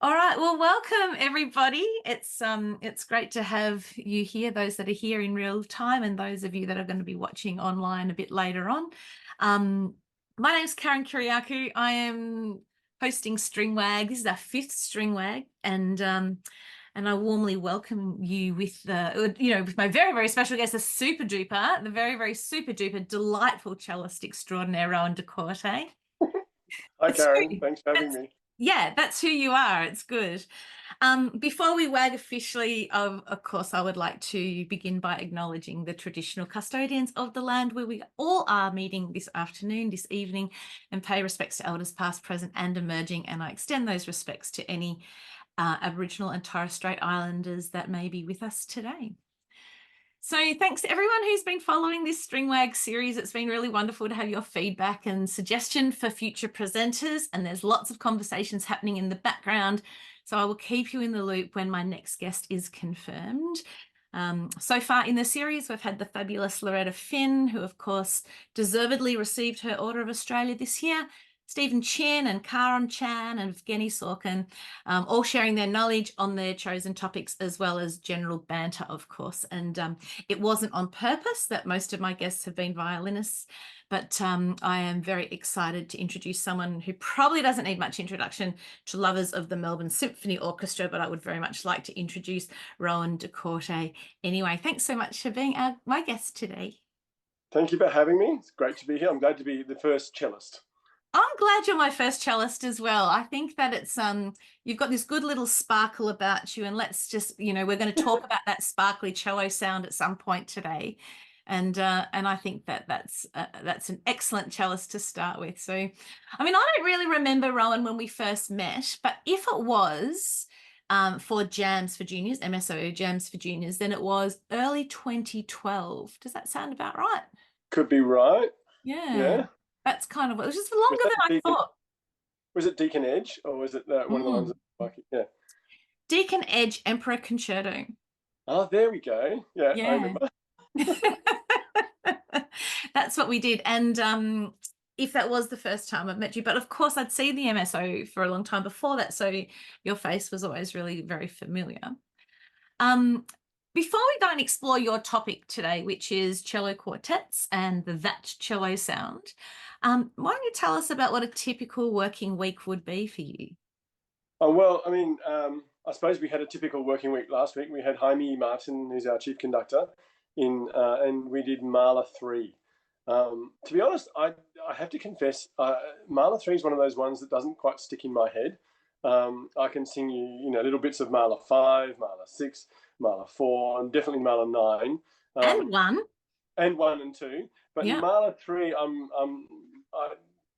All right, well, welcome everybody. It's great to have you here, those that are here in real time and those of you that are going to be watching online a bit later on. My name's Kyriakou. I am hosting String Wag. This is our fifth String Wag, and I warmly welcome you with with my very, very special guest, the very, very super duper delightful cellist extraordinaire, Rohan de Korte. Hi, Karen. Thanks for having me. Yeah, that's who you are. It's good. Before we wag officially, of course, I would like to begin by acknowledging the traditional custodians of the land where we all are meeting this afternoon, this evening, and pay respects to elders past, present, and emerging. And I extend those respects to any Aboriginal and Torres Strait Islanders that may be with us today. So thanks to everyone who's been following this String Wag series. It's been really wonderful to have your feedback and suggestion for future presenters, and there's lots of conversations happening in the background. So I will keep you in the loop when my next guest is confirmed. So far in the series, we've had the fabulous Loretta Finn, who of course deservedly received her Order of Australia this year, Stephen Chin and Karan Chan and Evgeny Sorkin, all sharing their knowledge on their chosen topics as well as general banter, of course. And it wasn't on purpose that most of my guests have been violinists, but I am very excited to introduce someone who probably doesn't need much introduction to lovers of the Melbourne Symphony Orchestra, but I would very much like to introduce Rohan de Korte. Anyway, thanks so much for being my guest today. Thank you for having me. It's great to be here. I'm glad to be the first cellist. I'm glad you're my first cellist as well. I think that it's you've got this good little sparkle about you, and let's just, we're going to talk about that sparkly cello sound at some point today. And I think that that's an excellent cellist to start with. So, I mean, I don't really remember, Rohan, when we first met, but if it was for Jams for Juniors, MSO Jams for Juniors, then it was early 2012. Does that sound about right? Could be right. Yeah. Yeah. That's kind of, it was just longer than I thought. Was it Deacon Edge, or was it one of the ones? Yeah. Deacon Edge Emperor Concerto. Oh, there we go. Yeah, I remember. That's what we did. And if that was the first time I've met you, but of course I'd seen the MSO for a long time before that, so your face was always really very familiar. Before we go and explore your topic today, which is cello quartets and that cello sound, why don't you tell us about what a typical working week would be for you? Oh, well, I mean, I suppose we had a typical working week last week. We had Jaime Martin, who's our chief conductor, and we did Mahler 3. To be honest, I have to confess, Mahler 3 is one of those ones that doesn't quite stick in my head. I can sing you, little bits of Mahler 5, Mahler 6, Mahler 4, and definitely Mahler 9. And 1. And 1 and 2. But yeah. Mahler 3,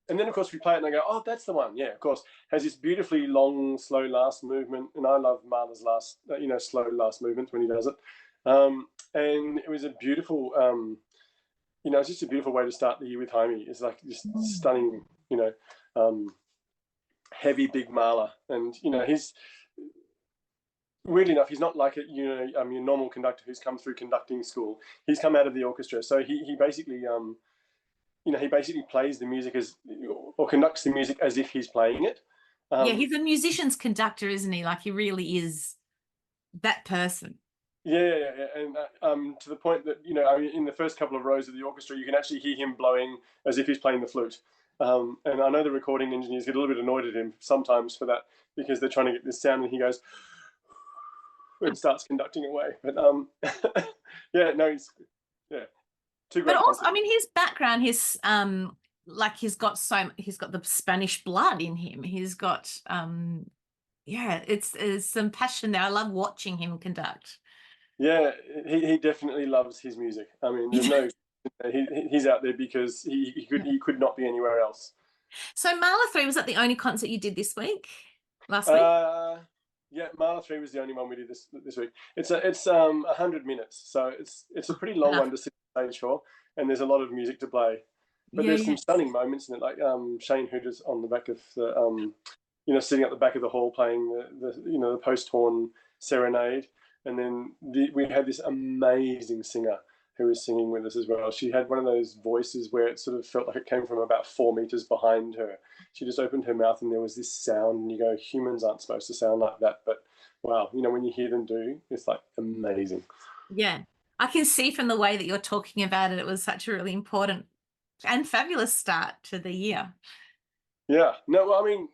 and then, of course, we play it and I go, oh, that's the one. Yeah, of course. Has this beautifully long, slow last movement. And I love Mahler's last, slow last movements when he does it. And it was a beautiful, it's just a beautiful way to start the year with Jaime. It's like just stunning, heavy, big Mahler. And, he's, weirdly enough, he's not like your normal conductor who's come through conducting school. He's come out of the orchestra. So he basically... he basically plays the music or conducts the music as if he's playing it. Yeah, he's a musician's conductor, isn't he? Like, he really is that person. Yeah. And to the point that, in the first couple of rows of the orchestra, you can actually hear him blowing as if he's playing the flute. And I know the recording engineers get a little bit annoyed at him sometimes for that, because they're trying to get this sound, and he goes and starts conducting away. But But also, I mean, his background, he's got the Spanish blood in him. He's got it's some passion there. I love watching him conduct. Yeah, he definitely loves his music. I mean, there's no he's out there because he could not be anywhere else. So Mahler 3, was that the only concert you did last week? Yeah, Mahler 3 was the only one we did this week. It's 100 minutes, so it's a pretty long one to sit on stage for, and there's a lot of music to play. But there's some stunning moments in it, like Shane Hooter's on the back of the sitting at the back of the hall playing the post horn serenade, and then we had this amazing singer who was singing with us as well. She had one of those voices where it sort of felt like it came from about 4 meters behind her. She just opened her mouth and there was this sound, and you go, humans aren't supposed to sound like that, but wow, you know, when you hear them do, it's like amazing. Yeah. I can see from the way that you're talking about it, it was such a really important and fabulous start to the year. Yeah, no, well, I mean,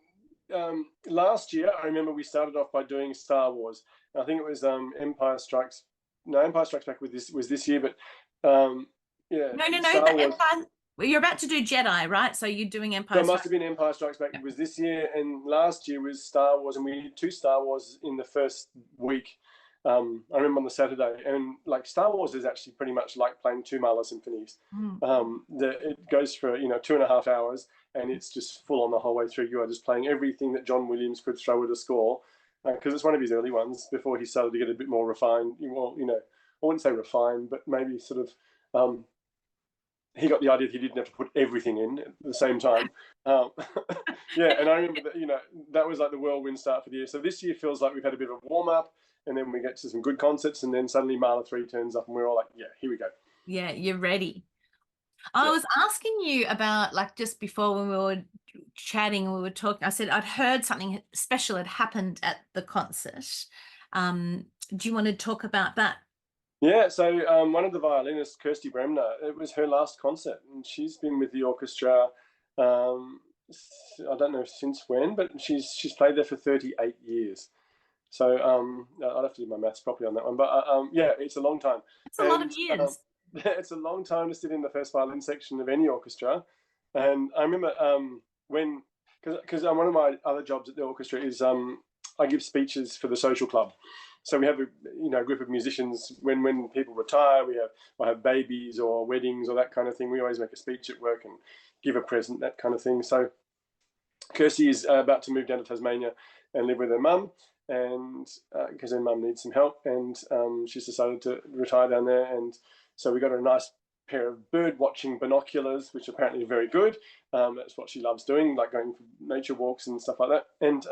last year I remember we started off by doing Star Wars. I think it was Empire Strikes Back with this was this year, but yeah, No, Star the Wars. Empire. Well, you're about to do Jedi, right? So you're doing So Empire it must have Strikes. been Empire Strikes Back. Yeah. It was this year, and last year was Star Wars, and we did 2 Star Wars in the first week. I remember on the Saturday, and like Star Wars is actually pretty much like playing 2 Mahler symphonies. Mm. It goes for 2.5 hours, and it's just full on the whole way through. You are just playing everything that John Williams could throw at a score, because it's one of his early ones before he started to get a bit more refined. Well, I wouldn't say refined, but maybe sort of. He got the idea that he didn't have to put everything in at the same time. Um, yeah, and I remember that that was like the whirlwind start for the year. So this year feels like we've had a bit of a warm up, and then we get to some good concerts, and then suddenly Mahler 3 turns up, and we're all like, yeah, here we go. Yeah, you're ready. I Yeah. was asking you about, like, just before when we were chatting, we were talking, I said I'd heard something special had happened at the concert. Do you want to talk about that? Yeah, so one of the violinists, Kirsty Bremner, it was her last concert, and she's been with the orchestra. Um, I don't know since when, but she's played there for 38 years. So I'd have to do my maths properly on that one, but yeah, it's a long time, It's a lot of and years. it's a long time to sit in the first violin section of any orchestra. And I remember when, because one of my other jobs at the orchestra is I give speeches for the social club. So we have a group of musicians. When people retire, I have babies or weddings or that kind of thing. We always make a speech at work and give a present, that kind of thing. So Kirsty is about to move down to Tasmania and live with her mum, and because her mum needs some help, and she's decided to retire down there. And so we got her a nice pair of bird watching binoculars, which apparently are very good. That's what she loves doing, like going for nature walks and stuff like that. And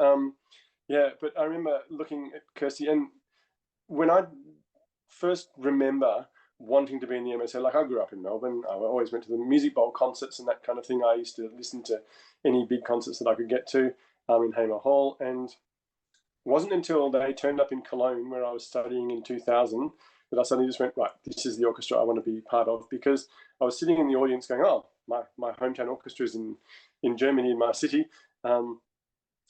yeah, but I remember looking at Kirsty, and when I first remember wanting to be in the MSO, like I grew up in Melbourne, I always went to the Music Bowl concerts and that kind of thing. I used to listen to any big concerts that I could get to in Hamer Hall. And it wasn't until they turned up in Cologne, where I was studying in 2000, that I suddenly just went, right, this is the orchestra I want to be part of, because I was sitting in the audience going, oh, my hometown orchestra is in Germany, in my city.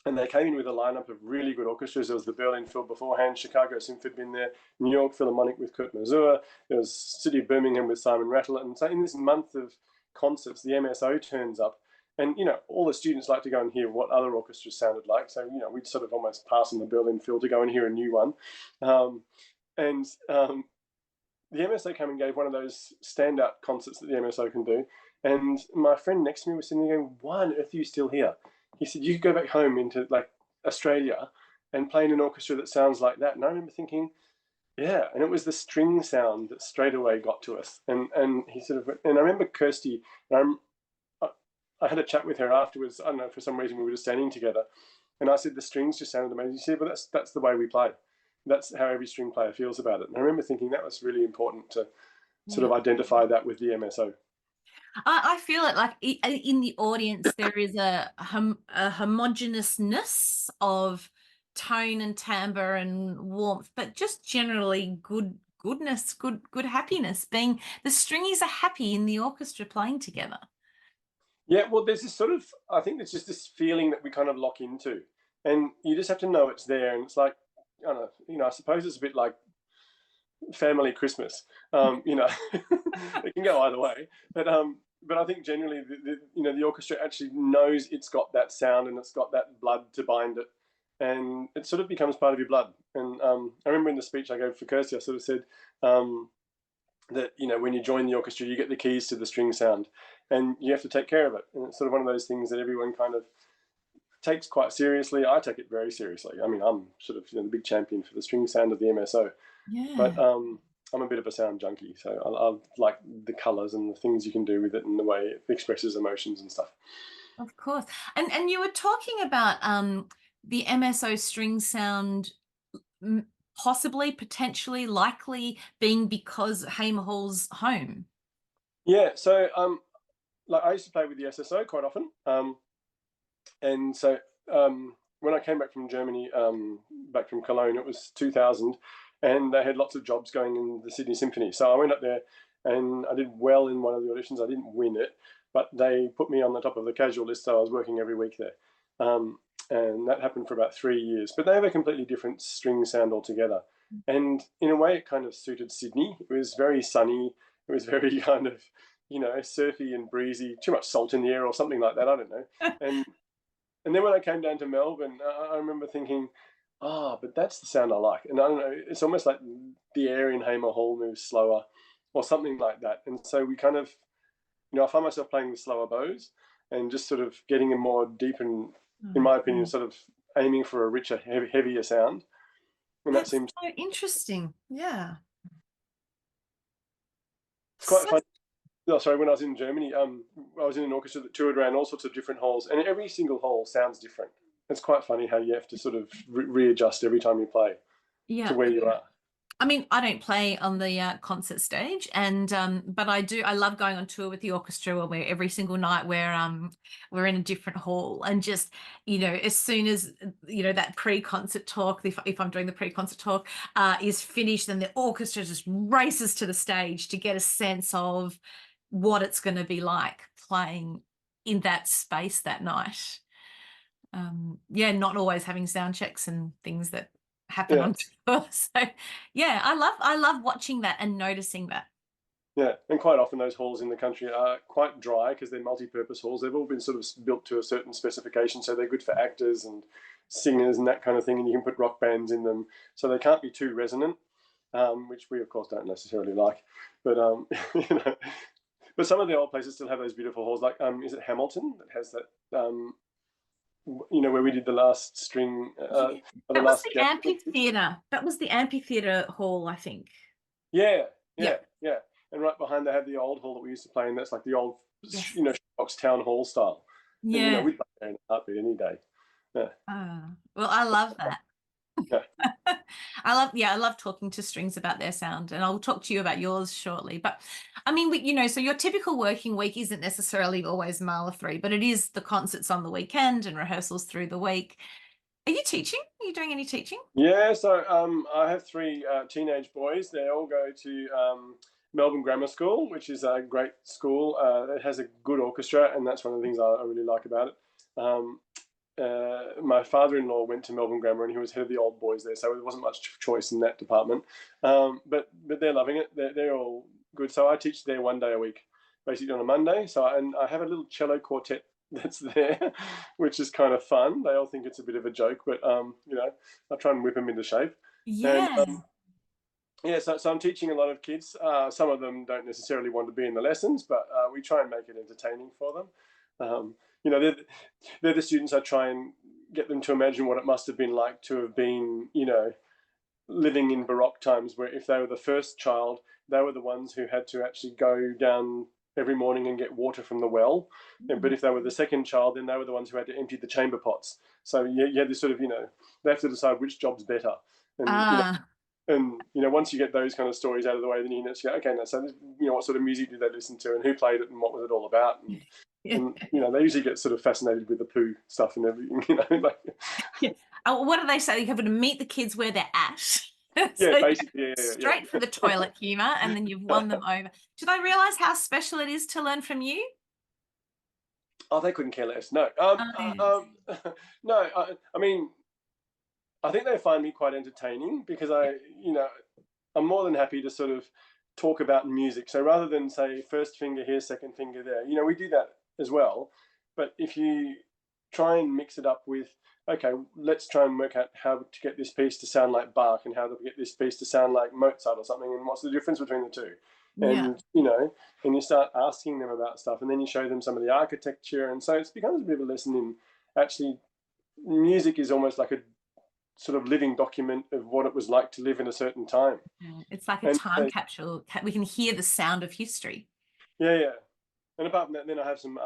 And they came in with a lineup of really good orchestras. There was the Berlin Phil beforehand, Chicago Symphony had been there, New York Philharmonic with Kurt Masur, there was City of Birmingham with Simon Rattle. And so in this month of concerts, the MSO turns up. And, all the students like to go and hear what other orchestras sounded like. So, we'd sort of almost pass on the Berlin Phil to go and hear a new one. And the MSO came and gave one of those standout concerts that the MSO can do. And my friend next to me was sitting there going, why on earth are you still here? He said, you could go back home into like Australia and play in an orchestra that sounds like that. And I remember thinking, yeah. And it was the string sound that straight away got to us. And he sort of, and I remember Kirsty, and I had a chat with her afterwards. I don't know, for some reason we were just standing together. And I said, the strings just sounded amazing. She said, well, that's the way we play. That's how every string player feels about it. And I remember thinking that was really important to sort of identify that with the MSO. I feel it like in the audience there is a homogeneousness of tone and timbre and warmth, but just generally goodness, good happiness. Being the stringies are happy in the orchestra playing together. Yeah, well, there's this sort of, I think there's just this feeling that we kind of lock into, and you just have to know it's there. And it's like, I don't know, I suppose it's a bit like family Christmas. It can go either way, but I think generally, the orchestra actually knows it's got that sound and it's got that blood to bind it, and it sort of becomes part of your blood. And I remember in the speech I gave for Kirsty, I sort of said that when you join the orchestra, you get the keys to the string sound, and you have to take care of it. And it's sort of one of those things that everyone kind of takes quite seriously. I take it very seriously. I mean, I'm sort of the big champion for the string sound of the MSO. Yeah. But I'm a bit of a sound junkie, so I like the colours and the things you can do with it and the way it expresses emotions and stuff. Of course. And you were talking about the MSO string sound possibly, potentially, likely being because Hamer Hall's home? Yeah, so like I used to play with the SSO quite often, and so when I came back from Germany, back from Cologne, it was 2000, and they had lots of jobs going in the Sydney Symphony. So I went up there and I did well in one of the auditions. I didn't win it, but they put me on the top of the casual list, so I was working every week there. And that happened for about 3 years. But they have a completely different string sound altogether. And in a way, it kind of suited Sydney. It was very sunny. It was very kind of, surfy and breezy, too much salt in the air or something like that. I don't know. And and then when I came down to Melbourne, I remember thinking, but that's the sound I like. And I don't know, it's almost like the air in Hamer Hall moves slower or something like that. And so we kind of, I find myself playing the slower bows and just sort of getting a more deep and, in my opinion, sort of aiming for a richer, heavier sound. And that That's seems, so interesting. Yeah. it's quite So fun. No, sorry, when I was in Germany, I was in an orchestra that toured around all sorts of different halls, and every single hall sounds different. It's quite funny how you have to sort of readjust every time you play to yeah. where you are. I mean, I don't play on the concert stage, and but I do. I love going on tour with the orchestra, where we're every single night we're in a different hall, and just as soon as that pre-concert talk, if I'm doing the pre-concert talk, is finished, then the orchestra just races to the stage to get a sense of what it's going to be like playing in that space that night. Yeah, not always having sound checks and things that happen Yeah, on tour. So yeah, I love watching that and noticing that. yeah, and quite often those halls in the country are quite dry because they're multi-purpose halls. They've all been sort of built to a certain specification, so they're good for actors and singers and that kind of thing. And you can put rock bands in them, so they can't be too resonant, which we of course don't necessarily like. But you know, but some of the old places still have those beautiful halls. Like is it Hamilton that has that? Where we did the last string, Yeah, or the that was last the jazz. amphitheater. That was the amphitheater hall, I think. Yeah, Yeah. yeah, yeah. And right behind they had the old hall that we used to play in. That's like the old, Yes. Box Town Hall style. And Yeah. we'd play there in a heartbeat any day. Yeah, Well, I love that. yeah, I love talking to strings about their sound, and I'll talk to you about yours shortly. But I mean, so your typical working week isn't necessarily always Mahler 3, but it is the concerts on the weekend and rehearsals through the week. Are you teaching? Are you doing any teaching? yeah. So I have three teenage boys. They all go to Melbourne Grammar School, which is a great school. It has a good orchestra, and that's one of the things I really like about it. Um, my father-in-law went to Melbourne Grammar, and he was head of the old boys there, so there wasn't much choice in that department. But they're loving it. They're all good. So I teach there one day a week, basically on a Monday. So I have a little cello quartet that's there, which is kind of fun. They all think it's a bit of a joke, but I try and whip them into shape. And Yeah. yeah, so I'm teaching a lot of kids. Some of them don't necessarily want to be in the lessons, but we try and make it entertaining for them. Um, they're the students I try and get them to imagine what it must have been like to have been, living in Baroque times, where if they were the first child, they were the ones who had to actually go down every morning and get water from the well. But if they were the second child, then they were the ones who had to empty the chamber pots. So you had this sort of, they have to decide which job's better. And once you get those kind of stories out of the way, then you know, okay, now so what sort of music did they listen to, and who played it, and what was it all about, and they usually get sort of fascinated with the poo stuff and everything, like. Yeah. What do they say? You have to meet the kids where they're at. Yeah, So basically, yeah. straight for the toilet humor, and then you've won them over. Do they realize how special it is to learn from you? Oh, they couldn't care less. No, Yes. no. I mean, I think they find me quite entertaining because I'm more than happy to sort of talk about music. So rather than say first finger here, second finger there, we do that as well. But if you try and mix it up with, okay, let's try and work out how to get this piece to sound like Bach and how to get this piece to sound like Mozart or something, and what's the difference between the two? Yeah. And and you start asking them about stuff, and then you show them some of the architecture, and so it becomes a bit of a lesson in actually music is almost like a sort of living document of what it was like to live in a certain time. It's like a And time capsule. We can hear the sound of history. yeah, yeah. And apart from that, then I have some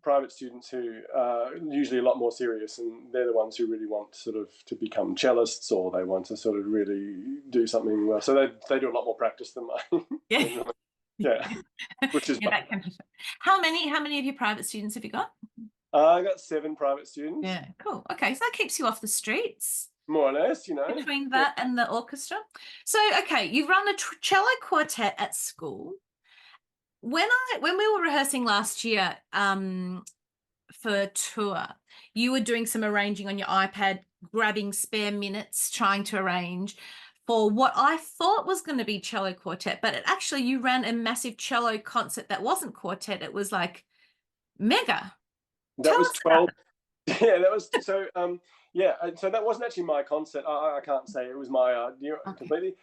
private students who are usually a lot more serious, and they're the ones who really want sort of to become cellists, or they want to sort of really do something well. So they do a lot more practice than mine. Yeah. Yeah, which is Yeah, that can happen. How many of your private students have you got? I got 7 private students. Yeah, cool. Okay, so that keeps you off the streets. More or less, you know. Between that and the orchestra. So, okay, you run a cello quartet at school. When we were rehearsing last year for tour, you were doing some arranging on your iPad, grabbing spare minutes, trying to arrange for what I thought was going to be cello quartet, but actually you ran a massive cello concert that wasn't quartet. It was like mega. That was 12. Yeah, that was so. Yeah, so that wasn't actually my concert. I can't say it was my idea completely.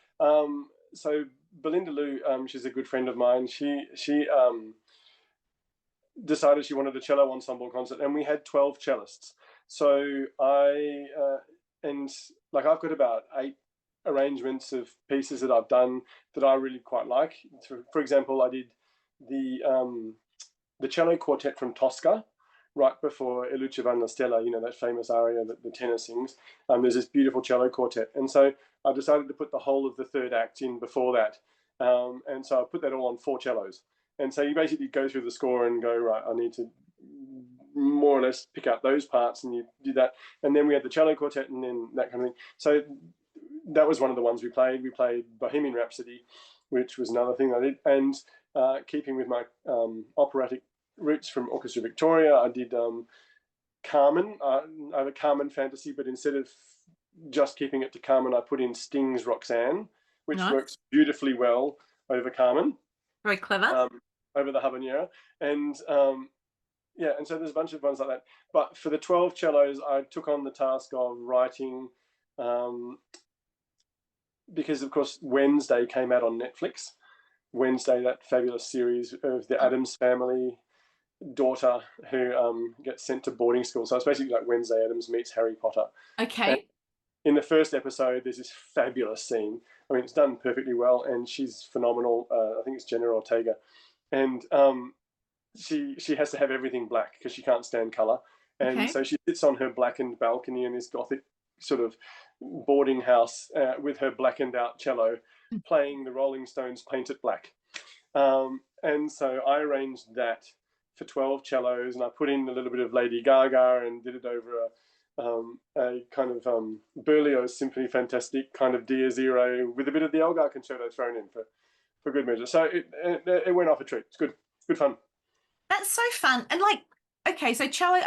So Belinda Liu, she's a good friend of mine. She decided she wanted a cello ensemble concert, and we had 12 cellists. So and like I've got about 8 arrangements of pieces that I've done that I really quite like. For example, I did the cello quartet from Tosca, right before E luce van la stella, you know, that famous aria that the tenor sings. There's this beautiful cello quartet. And so I decided to put the whole of the third act in before that. And so I put that all on 4 cellos. And so you basically go through the score and go, right, I need to more or less pick up those parts, and you do that. And then we had the cello quartet and then that kind of thing. So that was one of the ones we played. We played Bohemian Rhapsody, which was another thing I did. And keeping with my operatic roots from Orchestra Victoria, I did Carmen. I have a Carmen fantasy, but instead of just keeping it to Carmen, I put in Sting's Roxanne, which works beautifully well over Carmen. Very clever. Over the habanera. And yeah, and so there's a bunch of ones like that. But for the 12 cellos, I took on the task of writing, because of course Wednesday came out on Netflix. Wednesday, that fabulous series of the Addams family daughter who gets sent to boarding school. So it's basically like Wednesday Addams meets Harry Potter. Okay. And in the first episode, there's this fabulous scene. I mean, it's done perfectly well, and she's phenomenal. I think it's Jenna Ortega, and she has to have everything black because she can't stand color, and so she sits on her blackened balcony in this gothic sort of boarding house with her blackened out cello, playing the Rolling Stones' "Paint It Black," and so I arranged that for 12 cellos, and I put in a little bit of Lady Gaga and did it over a kind of Berlioz Symphony Fantastique kind of Dia Zero with a bit of the Elgar Concerto thrown in for good measure. So it went off a treat. It's good fun. That's so fun. And like, okay, so cello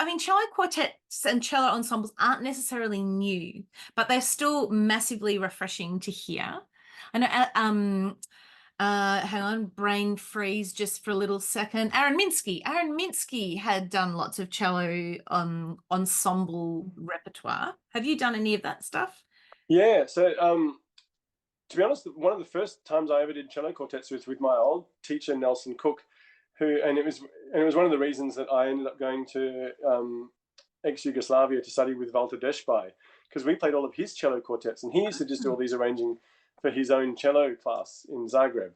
quartets and cello ensembles aren't necessarily new, but they're still massively refreshing to hear. I know, hang on, brain freeze just for a little second. Aaron Minsky had done lots of cello ensemble repertoire. Have you done any of that stuff? Yeah, so to be honest, one of the first times I ever did cello quartets was with my old teacher Nelson Cook, and it was one of the reasons that I ended up going to ex-Yugoslavia to study with Walter Deshby, because we played all of his cello quartets, and he used to just do all these arranging for his own cello class in Zagreb.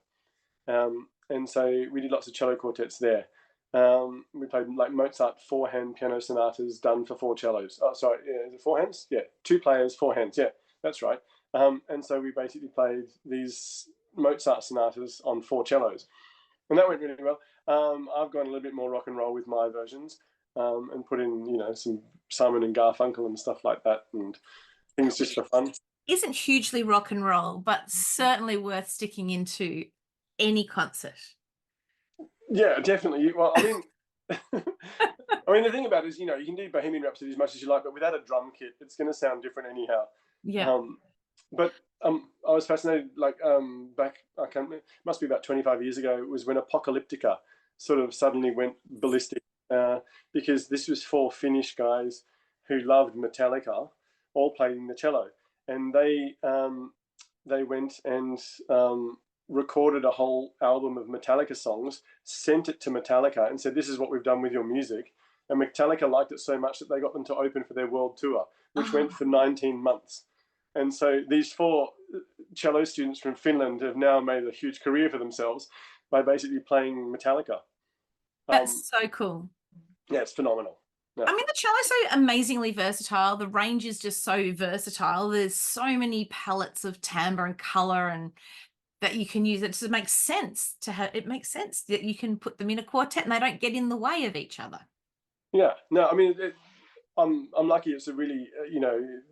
And so we did lots of cello quartets there. We played like Mozart 4-hand piano sonatas done for 4 cellos. Oh, sorry, yeah, is it 4 hands? Yeah, 2 players, 4 hands. Yeah, that's right. And so we basically played these Mozart sonatas on 4 cellos. And that went really well. I've gone a little bit more rock and roll with my versions, and put in, you know, some Simon and Garfunkel and stuff like that, and things just for fun. Isn't hugely rock and roll, but certainly worth sticking into any concert. Yeah, definitely. Well, I mean, I mean, the thing about it is, you know, you can do Bohemian Rhapsody as much as you like, but without a drum kit, it's going to sound different anyhow. Yeah. But I was fascinated, like back, it must be about 25 years ago, it was when Apocalyptica sort of suddenly went ballistic, because this was 4 Finnish guys who loved Metallica, all playing the cello, and they went and recorded a whole album of Metallica songs, sent it to Metallica, and said, "This is what we've done with your music." And Metallica liked it so much that they got them to open for their world tour, which went for 19 months. And so these 4 cello students from Finland have now made a huge career for themselves by basically playing Metallica. That's so cool. Yeah, it's phenomenal. Yeah. I mean, the cello is so amazingly versatile. The range is just so versatile. There's so many palettes of timbre and color and that you can use. It just makes sense to have. It makes sense that you can put them in a quartet and they don't get in the way of each other. Yeah, no, I mean, I'm lucky. It's a really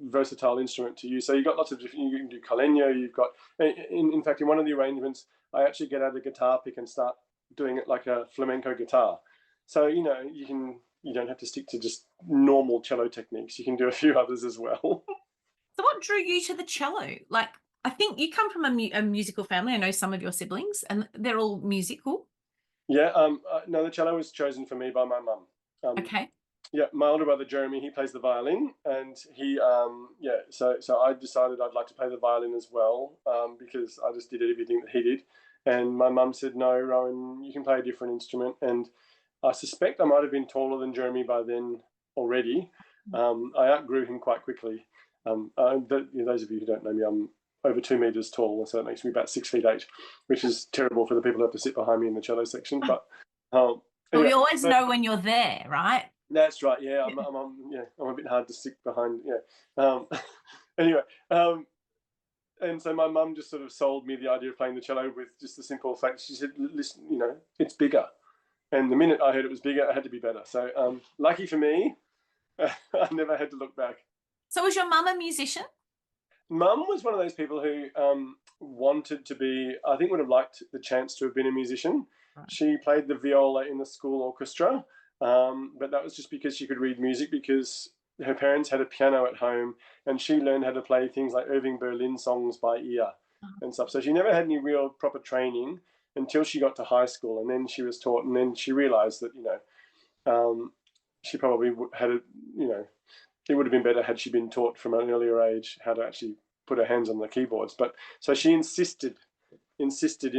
versatile instrument to use. So you've got lots of different. You can do Carlenio. You've got, in fact, in one of the arrangements, I actually get out a guitar pick and start doing it like a flamenco guitar. So you don't have to stick to just normal cello techniques. You can do a few others as well. So, what drew you to the cello? Like, I think you come from a musical family. I know some of your siblings, and they're all musical. Yeah. No, the cello was chosen for me by my mum. Okay. Yeah, my older brother Jeremy, he plays the violin, and so I decided I'd like to play the violin as well, because I just did everything that he did, and my mum said, "No, Rowan, you can play a different instrument." And I suspect I might have been taller than Jeremy by then already. I outgrew him quite quickly. Those of you who don't know me, I'm over 2 meters tall, so it makes me about 6'8", which is terrible for the people who have to sit behind me in the cello section. But But anyway, we always know when you're there, right? that's right. Yeah, I'm a bit hard to stick behind. Yeah. Anyway, and so my mum just sort of sold me the idea of playing the cello with just the simple fact. She said, "Listen, it's bigger." And the minute I heard it was bigger, it had to be better. So lucky for me, I never had to look back. So, was your mum a musician? Mum was one of those people who wanted to be, I think would have liked the chance to have been a musician. Right. She played the viola in the school orchestra, but that was just because she could read music, because her parents had a piano at home and she learned how to play things like Irving Berlin songs by ear and stuff. So she never had any real proper training until she got to high school, and then she was taught, and then she realized that, she probably had a, it would have been better had she been taught from an earlier age how to actually put her hands on the keyboards. But so she insisted in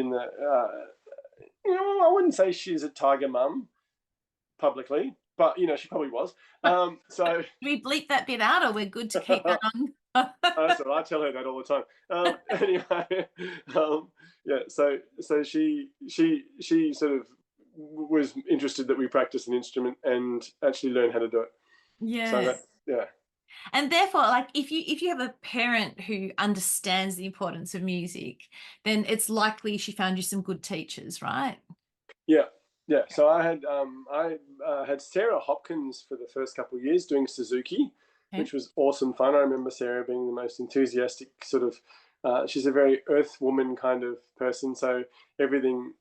the, I wouldn't say she's a tiger mum publicly, but she probably was. So Do we bleep that bit out, or we're good to keep that on? that's all right. I tell her that all the time. Anyway, yeah. So she sort of was interested that we practice an instrument and actually learn how to do it. Yeah. So yeah. And therefore, like, if you have a parent who understands the importance of music, then it's likely she found you some good teachers, right? Yeah, yeah. So I had Sarah Hopkins for the first couple of years doing Suzuki, Okay. which was awesome fun. I remember Sarah being the most enthusiastic sort of. She's a very earth woman kind of person, so everything,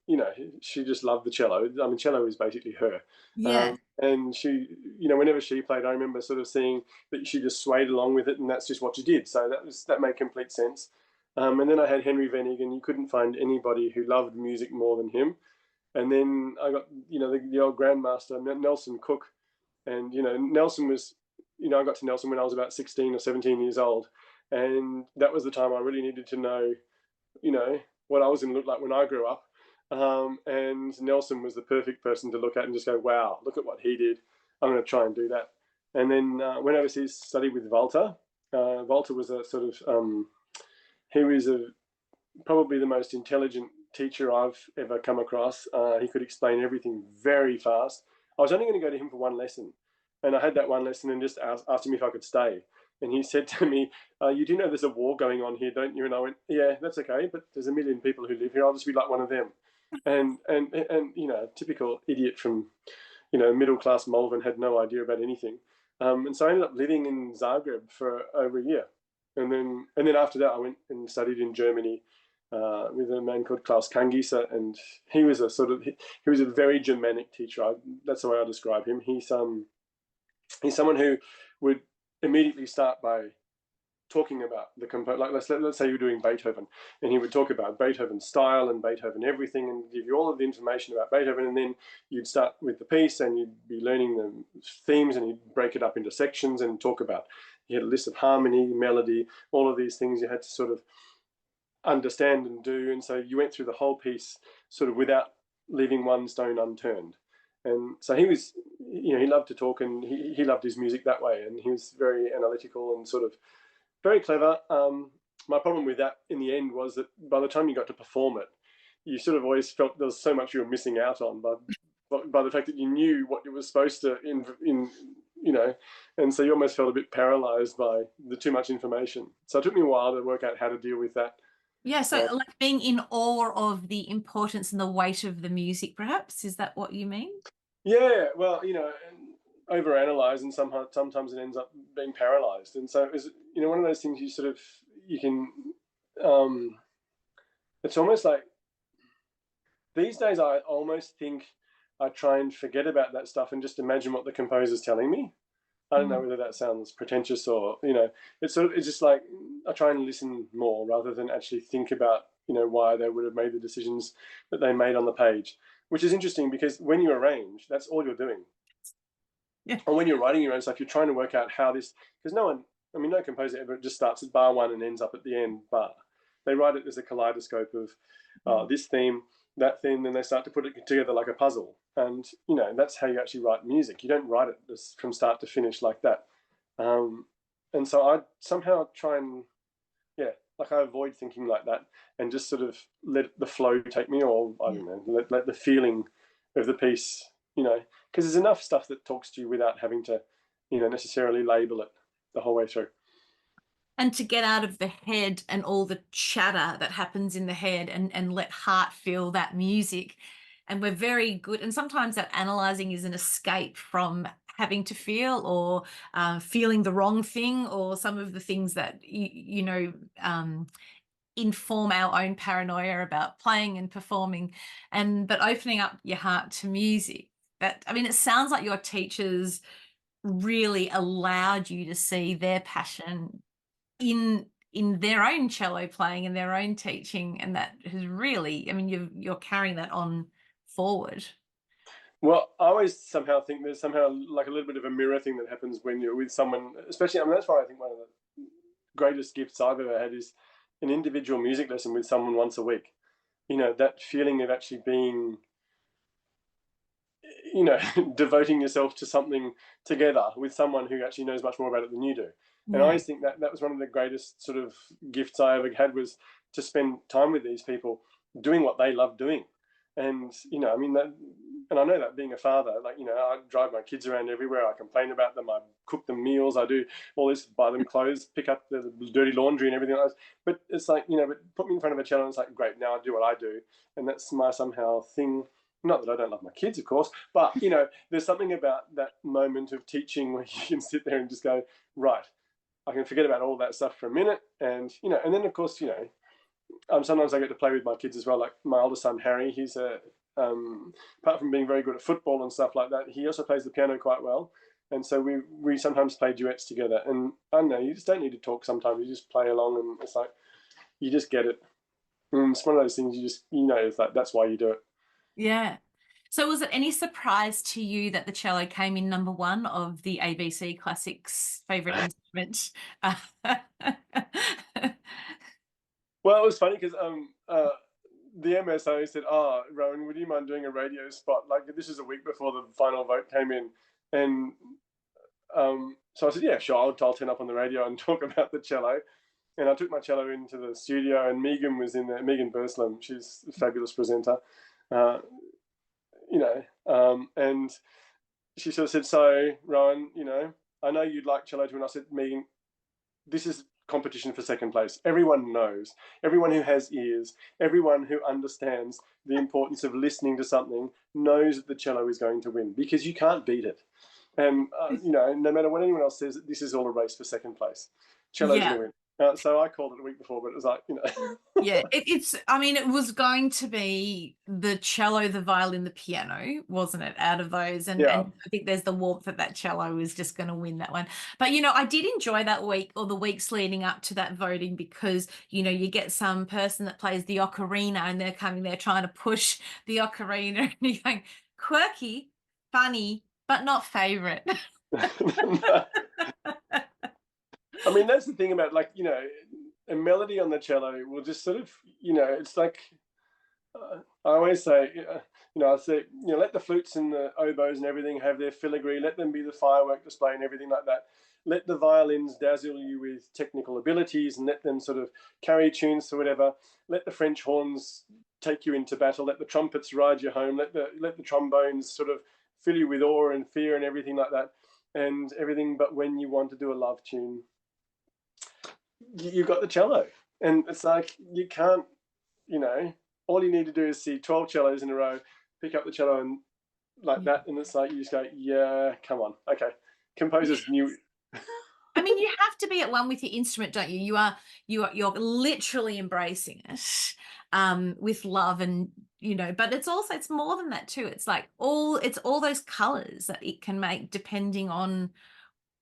she just loved the cello. I mean, cello is basically her. Yeah. And she, whenever she played, I remember sort of seeing that she just swayed along with it, and that's just what she did. So that made complete sense. And then I had Henry Venig, and you couldn't find anybody who loved music more than him. And then I got, the old grandmaster, Nelson Cook. And, Nelson was, I got to Nelson when I was about 16 or 17 years old. And that was the time I really needed to know, what I was going to look like when I grew up. And Nelson was the perfect person to look at and just go, wow, look at what he did. I'm going to try and do that. And then went overseas, studied with Walter. Walter was a sort of, he was probably the most intelligent teacher I've ever come across. He could explain everything very fast. I was only going to go to him for one lesson, and I had that one lesson and just asked him if I could stay. And he said to me, "You do know there's a war going on here, don't you?" And I went, "Yeah, that's okay, but there's a million people who live here. I'll just be like one of them." And typical idiot from middle class Malvern had no idea about anything. And so I ended up living in Zagreb for over a year, and then after that I went and studied in Germany with a man called Klaus Kangisa, and he was a very Germanic teacher. That's the way I describe him. He's someone who would immediately start by talking about the composer. Like let's say you're doing Beethoven, and he would talk about Beethoven's style and Beethoven everything, and give you all of the information about Beethoven, and then you'd start with the piece, and you'd be learning the themes, and he'd break it up into sections and talk about. He had a list of harmony, melody, all of these things you had to sort of understand and do, and so you went through the whole piece sort of without leaving one stone unturned. And so he was, he loved to talk, and he loved his music that way, and he was very analytical and sort of very clever. My problem with that in the end was that by the time you got to perform it, you sort of always felt there was so much you were missing out on by the fact that you knew what you were supposed to in and so you almost felt a bit paralyzed by the too much information. So it took me a while to work out how to deal with that. Yeah, so like being in awe of the importance and the weight of the music, perhaps, is that what you mean? Yeah, well, overanalyze, and sometimes it ends up being paralyzed. And so it's one of those things you can. It's almost like these days I almost think I try and forget about that stuff and just imagine what the composer's telling me. I don't know whether that sounds pretentious or it's just like I try and listen more rather than actually think about why they would have made the decisions that they made on the page, which is interesting because when you arrange, that's all you're doing. Yeah. And when you're writing your own stuff, you're trying to work out how this, because no composer ever just starts at bar one and ends up at the end bar. They write it as a kaleidoscope of this theme, that theme, then they start to put it together like a puzzle. And, that's how you actually write music. You don't write it from start to finish like that. And so I somehow try and, I avoid thinking like that and just sort of let the flow take me, or I don't know, let the feeling of the piece, because there's enough stuff that talks to you without having to, necessarily label it the whole way through. And to get out of the head and all the chatter that happens in the head and let heart feel that music. And we're very good. And sometimes that analyzing is an escape from having to feel or feeling the wrong thing or some of the things that, inform our own paranoia about playing and performing. But opening up your heart to music, it sounds like your teachers really allowed you to see their passion in their own cello playing and their own teaching, and that has really, you're carrying that on forward. Well, I always somehow think there's somehow like a little bit of a mirror thing that happens when you're with someone, especially, that's why I think one of the greatest gifts I've ever had is an individual music lesson with someone once a week. That feeling of actually being, devoting yourself to something together with someone who actually knows much more about it than you do. And I always think that was one of the greatest sort of gifts I ever had, was to spend time with these people doing what they love doing. And, and I know that being a father, I drive my kids around everywhere. I complain about them. I cook them meals. I do all this, buy them clothes, pick up the dirty laundry and everything like that. But it's like, but put me in front of a cello and it's like, great, now I do what I do. And that's my somehow thing. Not that I don't love my kids, of course, but, there's something about that moment of teaching where you can sit there and just go, right, I can forget about all that stuff for a minute. And, and then, of course, sometimes I get to play with my kids as well. Like my older son, Harry, he's apart from being very good at football and stuff like that, he also plays the piano quite well. And so we sometimes play duets together. And I don't know, you just don't need to talk sometimes. You just play along and it's like, you just get it. And it's one of those things you just, it's like, that's why you do it. Yeah. So was it any surprise to you that the cello came in number one of the ABC Classics favorite instrument? Well, it was funny because the MSO said, "Oh, Rowan, would you mind doing a radio spot?" Like this is a week before the final vote came in, and so I said, "Yeah, sure, I'll turn up on the radio and talk about the cello." And I took my cello into the studio, and Megan was in there. Megan Burslam, she's a fabulous presenter, and she sort of said, "So, Rowan, I know you'd like cello too." And I said, "Megan, this is competition for second place. Everyone knows, everyone who has ears, everyone who understands the importance of listening to something knows that the cello is going to win because you can't beat it. And, no matter what anyone else says, this is all a race for second place. Cello's going to win." So I called it a week before, but it was like, Yeah, it was going to be the cello, the violin, the piano, wasn't it, out of those? And I think there's the warmth that cello is just going to win that one. But, I did enjoy that week or the weeks leading up to that voting because, you get some person that plays the ocarina and they're coming there trying to push the ocarina and you're going, quirky, funny, but not favorite. That's the thing about a melody on the cello will just sort of, it's like, I always say, I say, let the flutes and the oboes and everything have their filigree, let them be the firework display and everything like that. Let the violins dazzle you with technical abilities and let them sort of carry tunes to whatever. Let the French horns take you into battle, let the trumpets ride you home, let the trombones sort of fill you with awe and fear and everything like that, and everything. But when you want to do a love tune, you've got the cello, and it's like you can't, all you need to do is see 12 cellos in a row, pick up the cello and like that, and it's like you just go, yeah, come on, okay. Composers knew. I mean, you have to be at one with your instrument, don't you? You're literally embracing it with love, and but it's more than that too. It's like it's all those colors that it can make depending on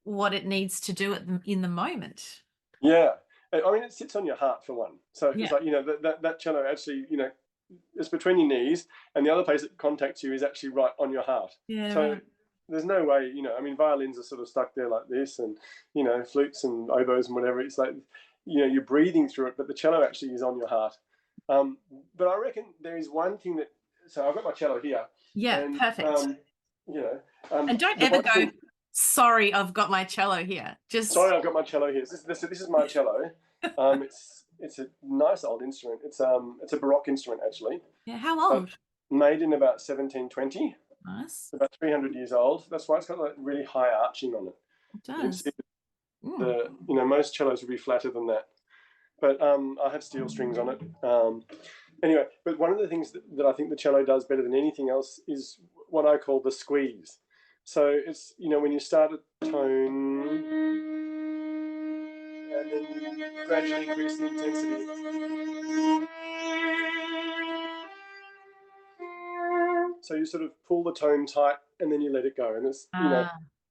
what it needs to do in the moment. Yeah, I mean, it sits on your heart for one. So Yeah. it's like that cello actually, it's between your knees, and the other place it contacts you is actually right on your heart. Yeah. So Right. there's no way, I mean, violins are sort of stuck there like this, and flutes and oboes and whatever. It's like, you're breathing through it, but the cello actually is on your heart. But I reckon there is one thing that. So I've got my cello here. Yeah. And, Perfect. And don't ever go, sorry, I've got my cello here. Sorry, I've got my cello here. This is my cello. It's a nice old instrument. It's a Baroque instrument actually. Yeah. How old? Made in about 1720. Nice. About 300 years old. That's why it's got like really high arching on it. It does. Most cellos would be flatter than that. But I have steel strings on it. Anyway, but one of the things that I think the cello does better than anything else is what I call the squeeze. So it's, when you start a tone and then you gradually increase the intensity. So you sort of pull the tone tight and then you let it go. And it's,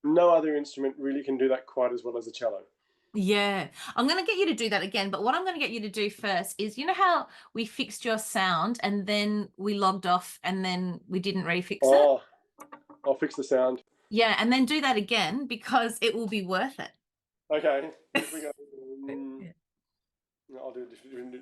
no other instrument really can do that quite as well as a cello. Yeah, I'm going to get you to do that again. But what I'm going to get you to do first is, how we fixed your sound and then we logged off and then we didn't refix it? I'll fix the sound. Yeah, and then do that again because it will be worth it. Okay. If we go, Yeah. I'll do a different.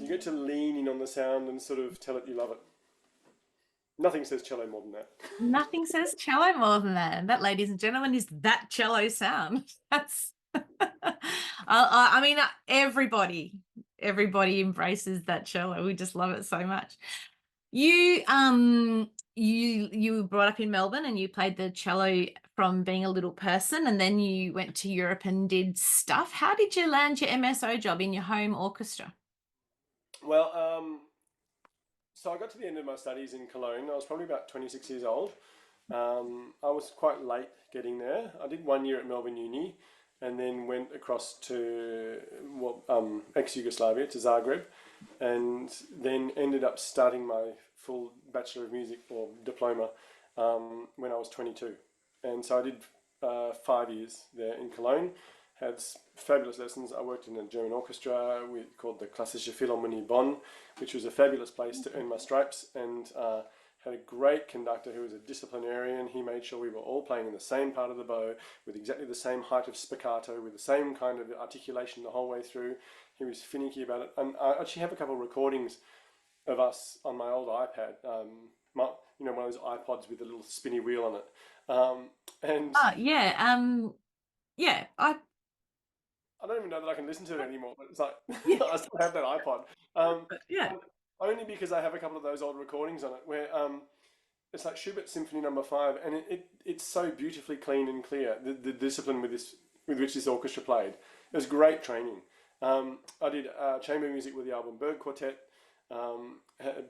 You get to lean in on the sound and sort of tell it you love it. Nothing says cello more than that. Nothing says cello more than that. And that, ladies and gentlemen, is that cello sound. That's, I mean, everybody embraces that cello. We just love it so much. You were brought up in Melbourne and you played the cello from being a little person, and then you went to Europe and did stuff. How did you land your MSO job in your home orchestra? Well, so I got to the end of my studies in Cologne. I was probably about 26 years old. I was quite late getting there. I did 1 year at Melbourne Uni and then went across to ex-Yugoslavia, to Zagreb, and then ended up starting my full Bachelor of Music or diploma when I was 22. And so I did 5 years there in Cologne, had fabulous lessons. I worked in a German orchestra called the Klassische Philharmonie Bonn, which was a fabulous place to earn my stripes, and had a great conductor who was a disciplinarian. He made sure we were all playing in the same part of the bow with exactly the same height of spiccato, with the same kind of articulation the whole way through. He was finicky about it. And I actually have a couple of recordings of us on my old iPad, one of those iPods with a little spinny wheel on it. I don't even know that I can listen to it anymore, but it's like, I still have that iPod. Only because I have a couple of those old recordings on it where it's like Schubert Symphony No. 5, and it's so beautifully clean and clear, the discipline with which this orchestra played. It was great training. I did chamber music with the Alban Berg Quartet,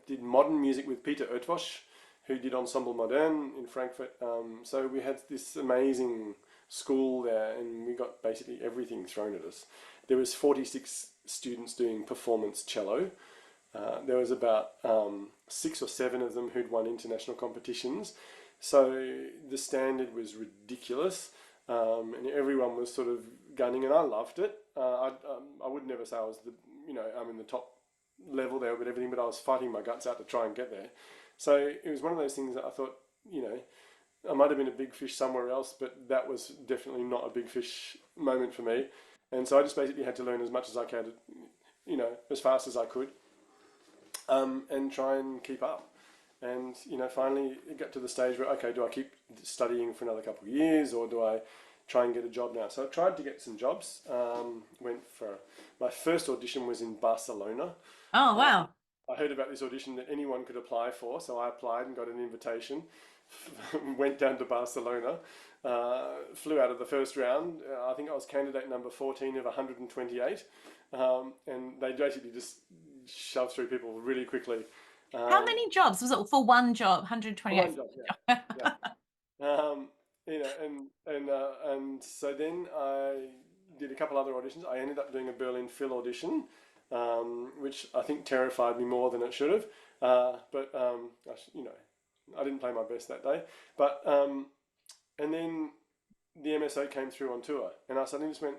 did modern music with Peter Oetwosch, who did Ensemble Moderne in Frankfurt. So we had this amazing school there, and we got basically everything thrown at us. There was 46 students doing performance cello. There was about 6 or 7 of them who'd won international competitions. So the standard was ridiculous, and everyone was sort of gunning, and I loved it. I would never say I was I'm in the top level there with everything, but I was fighting my guts out to try and get there. So it was one of those things that I thought, I might have been a big fish somewhere else, but that was definitely not a big fish moment for me. And so I just basically had to learn as much as I could, as fast as I could, and try and keep up. And finally it got to the stage where, okay, do I keep studying for another couple of years, or do I try and get a job now? So I tried to get some jobs. Went for my first audition was in Barcelona. Oh, Uh, wow. I heard about this audition that anyone could apply for, so I applied and got an invitation. Went down to Barcelona, flew out of the first round. I think I was candidate number 14 of 128, and they basically just shoved through people really quickly. How many jobs? Was it for one job? 128. One job, yeah. Um, and so then I did a couple other auditions. I ended up doing a Berlin Phil audition, which I think terrified me more than it should have. But I didn't play my best that day. But and then the MSO came through on tour, and I suddenly just went.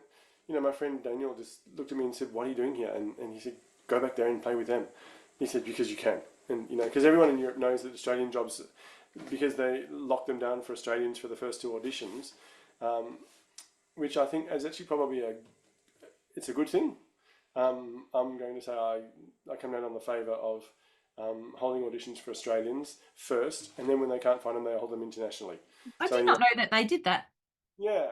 My friend Daniel just looked at me and said, "What are you doing here?" And he said, "Go back there and play with them." He said, "Because you can." And because everyone in Europe knows that Australian jobs, because they locked them down for Australians for the first two auditions, which I think is actually probably it's a good thing. I'm going to say I come down on the favour of holding auditions for Australians first, and then when they can't find them, they hold them internationally. I So did not know that they did that. yeah,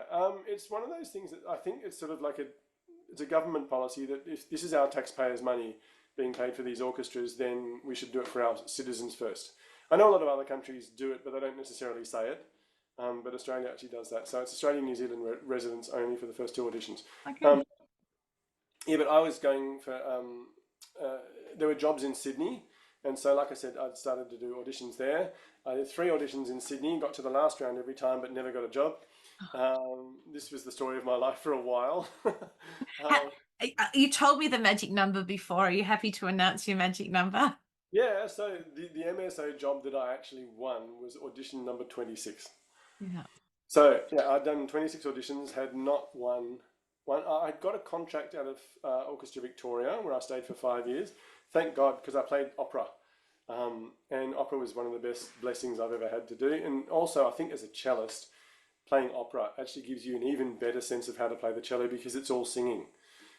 it's one of those things that I think it's sort of like it's a government policy that if this is our taxpayers' money being paid for these orchestras, then we should do it for our citizens first. I know a lot of other countries do it, but they don't necessarily say it. But Australia actually does that. So it's Australian New Zealand residents only for the first two auditions. Okay. Yeah, but I was going for, there were jobs in Sydney. And so, like I said, I'd started to do auditions there. I did 3 auditions in Sydney, got to the last round every time, but never got a job. This was the story of my life for a while. You told me the magic number before. Are you happy to announce your magic number? Yeah, so the MSO job that I actually won was audition number 26. Yeah. So yeah, I'd done 26 auditions, had not won one. I got a contract out of Orchestra Victoria where I stayed for 5 years. Thank God, because I played opera. And opera was one of the best blessings I've ever had to do. And also, I think as a cellist, playing opera actually gives you an even better sense of how to play the cello because it's all singing.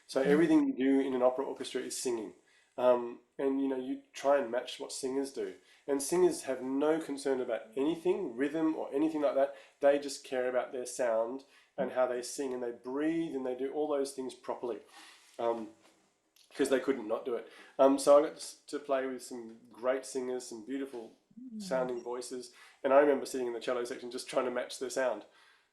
So everything you do in an opera orchestra is singing. And you try and match what singers do. And singers have no concern about anything, rhythm or anything like that. They just care about their sound and how they sing, and they breathe and they do all those things properly. Because they couldn't not do it. So I got to play with some great singers, some beautiful sounding voices, and I remember sitting in the cello section just trying to match their sound.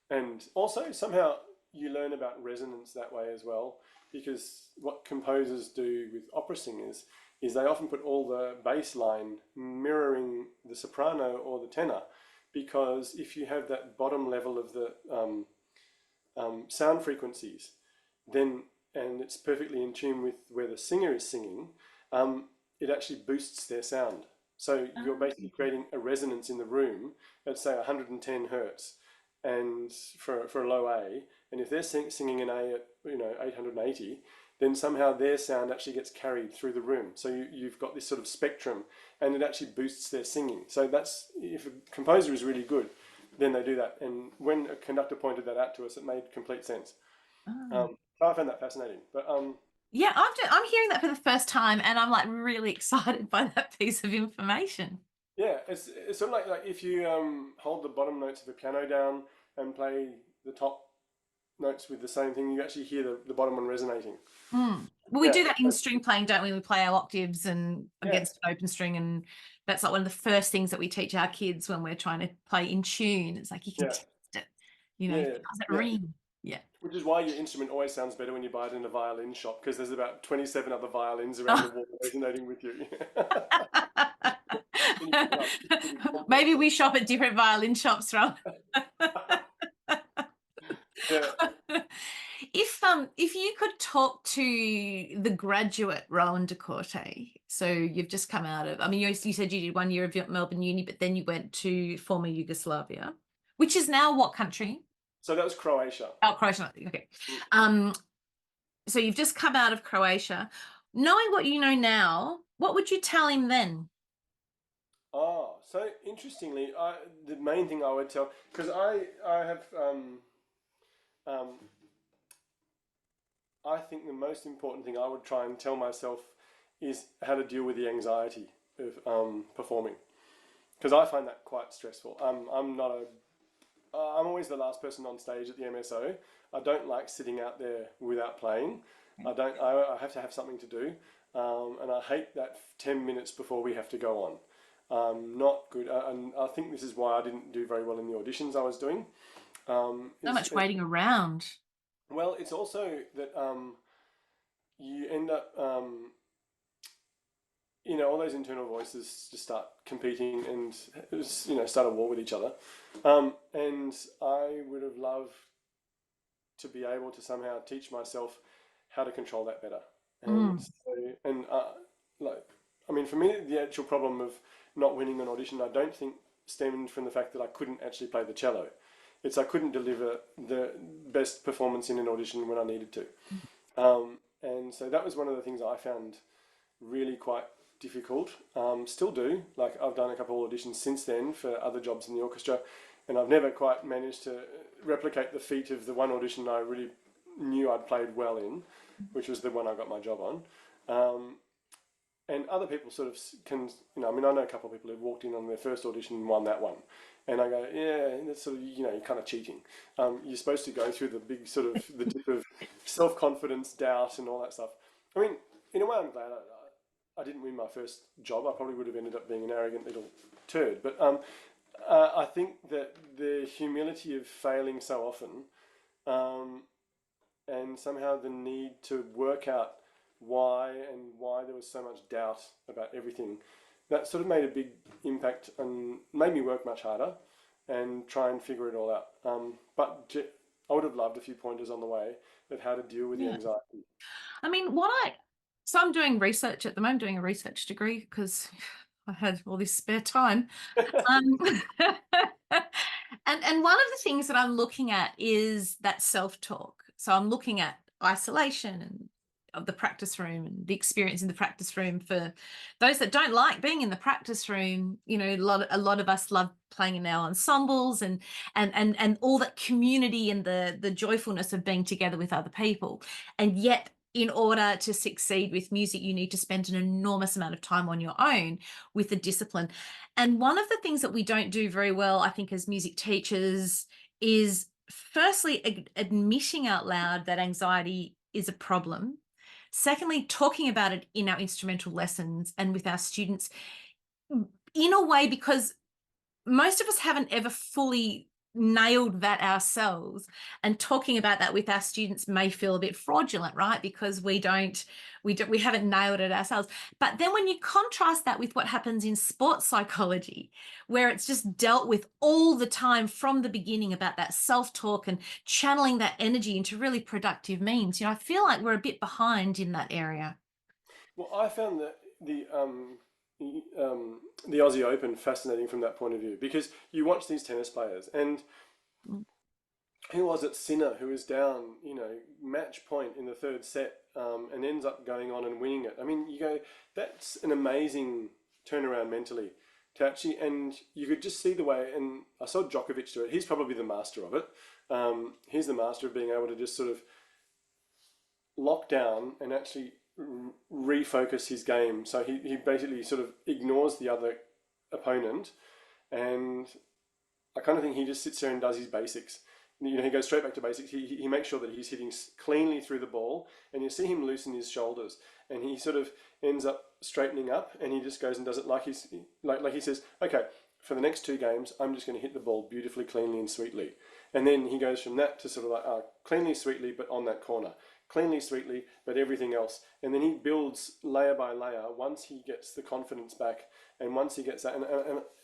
And also somehow you learn about resonance that way as well, because what composers do with opera singers is they often put all the bass line mirroring the soprano or the tenor, because if you have that bottom level of the sound frequencies, then and it's perfectly in tune with where the singer is singing, it actually boosts their sound. So you're basically creating a resonance in the room at say 110 hertz, and for a low A, and if they're singing an A at 880, then somehow their sound actually gets carried through the room. So you've got this sort of spectrum, and it actually boosts their singing. So that's, if a composer is really good, then they do that. And when a conductor pointed that out to us, it made complete sense. So I found that fascinating. But yeah, I'm hearing that for the first time, and I'm like really excited by that piece of information. yeah, it's sort of like if you hold the bottom notes of a piano down and play the top notes with the same thing, you actually hear the bottom one resonating. Well, we do that in string playing, don't we? We play our octaves and Yeah. against an open string, and that's like one of the first things that we teach our kids when we're trying to play in tune. It's like you can test it, does it ring? Yeah. Which is why your instrument always sounds better when you buy it in a violin shop, because there's about 27 other violins around the wall resonating with you. Maybe we shop at different violin shops, Rob. Yeah. If you could talk to the graduate Rohan de Korte, so you've just come out of, I mean, you said you did 1 year of Melbourne Uni, but then you went to former Yugoslavia, which is now what country? So that was Croatia. Oh, Croatia. Okay. So you've just come out of Croatia. Knowing what you know now, what would you tell him then? Oh, so interestingly, the main thing I would tell, because I have um, I think the most important thing I would try and tell myself is how to deal with the anxiety of performing, because I find that quite stressful. I'm not a I'm always the last person on stage at the MSO. I don't like sitting out there without playing. I don't. I have to have something to do, and I hate that 10 minutes before we have to go on. Not good, and I think this is why I didn't do very well in the auditions I was doing. So Is much waiting around. Well, it's also that you end up, all those internal voices just start competing and start a war with each other. And I would have loved to be able to somehow teach myself how to control that better. And Mm. so, and like, I mean, for me, the actual problem of not winning an audition, I don't think stemmed from the fact that I couldn't actually play the cello. It's I couldn't deliver the best performance in an audition when I needed to. And so that was one of the things I found really quite difficult. Still do. Like I've done a couple of auditions since then for other jobs in the orchestra, and I've never quite managed to replicate the feat of the one audition I really knew I'd played well in, which was the one I got my job on. And other people sort of can, I mean, I know a couple of people who've walked in on their first audition and won that one. And I go, yeah, that's sort of, you're kind of cheating. You're supposed to go through the big sort of, the dip of self-confidence, doubt and all that stuff. I mean, in a way I'm glad I didn't win my first job. I probably would have ended up being an arrogant little turd. But I think that the humility of failing so often um, and somehow the need to work out why there was so much doubt about everything. That sort of made a big impact and made me work much harder and try and figure it all out. But I would have loved a few pointers on the way of how to deal with the Yeah. anxiety. I mean, so I'm doing research at the moment, doing a research degree because I had all this spare time. Um, and one of the things that I'm looking at is that self-talk. So I'm looking at isolation and of the practice room and the experience in the practice room for those that don't like being in the practice room. A lot of us love playing in our ensembles and all that community and the joyfulness of being together with other people. And yet, in order to succeed with music, you need to spend an enormous amount of time on your own with the discipline. And one of the things that we don't do very well, I think, as music teachers is firstly admitting out loud that anxiety is a problem. Secondly, talking about it in our instrumental lessons and with our students in a way, because most of us haven't ever fully nailed that ourselves, and talking about that with our students may feel a bit fraudulent, right? Because we haven't nailed it ourselves. But then when you contrast that with what happens in sports psychology, where it's just dealt with all the time from the beginning about that self-talk and channeling that energy into really productive means, I feel like we're a bit behind in that area. Well, I found that the Aussie Open fascinating from that point of view because you watch these tennis players and Mm. who was it, Sinner, who was down, match point in the third set and ends up going on and winning it. I mean, you go, that's an amazing turnaround mentally to actually, and you could just see the way, and I saw Djokovic do it. He's probably the master of it. He's the master of being able to just sort of lock down and actually refocus his game. So he basically sort of ignores the other opponent and I kind of think he just sits there and does his basics. He goes straight back to basics. He makes sure that he's hitting cleanly through the ball, and you see him loosen his shoulders, and he sort of ends up straightening up, and he just goes and does it like he says, okay, for the next two games, I'm just going to hit the ball beautifully, cleanly, and sweetly, and then he goes from that to sort of like cleanly, sweetly, but on that corner, cleanly, sweetly, but everything else, and then he builds layer by layer once he gets the confidence back, and once he gets that,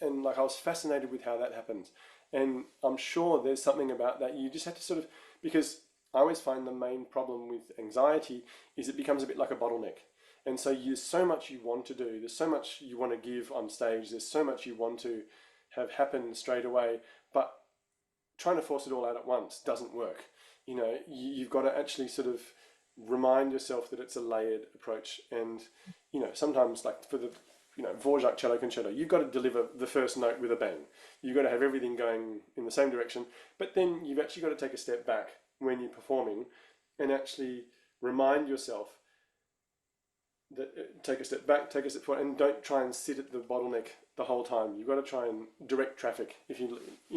and like I was fascinated with how that happens. And I'm sure there's something about that. You just have to sort of, because I always find the main problem with anxiety is it becomes a bit like a bottleneck. And so there's so much you want to do, there's so much you want to give on stage, there's so much you want to have happen straight away, but trying to force it all out at once doesn't work. You've got to actually sort of remind yourself that it's a layered approach. And, sometimes like for the Dvorak cello concerto. You've got to deliver the first note with a bang. You've got to have everything going in the same direction. But then you've actually got to take a step back when you're performing and actually remind yourself that take a step back, take a step forward, and don't try and sit at the bottleneck the whole time. You've got to try and direct traffic, if you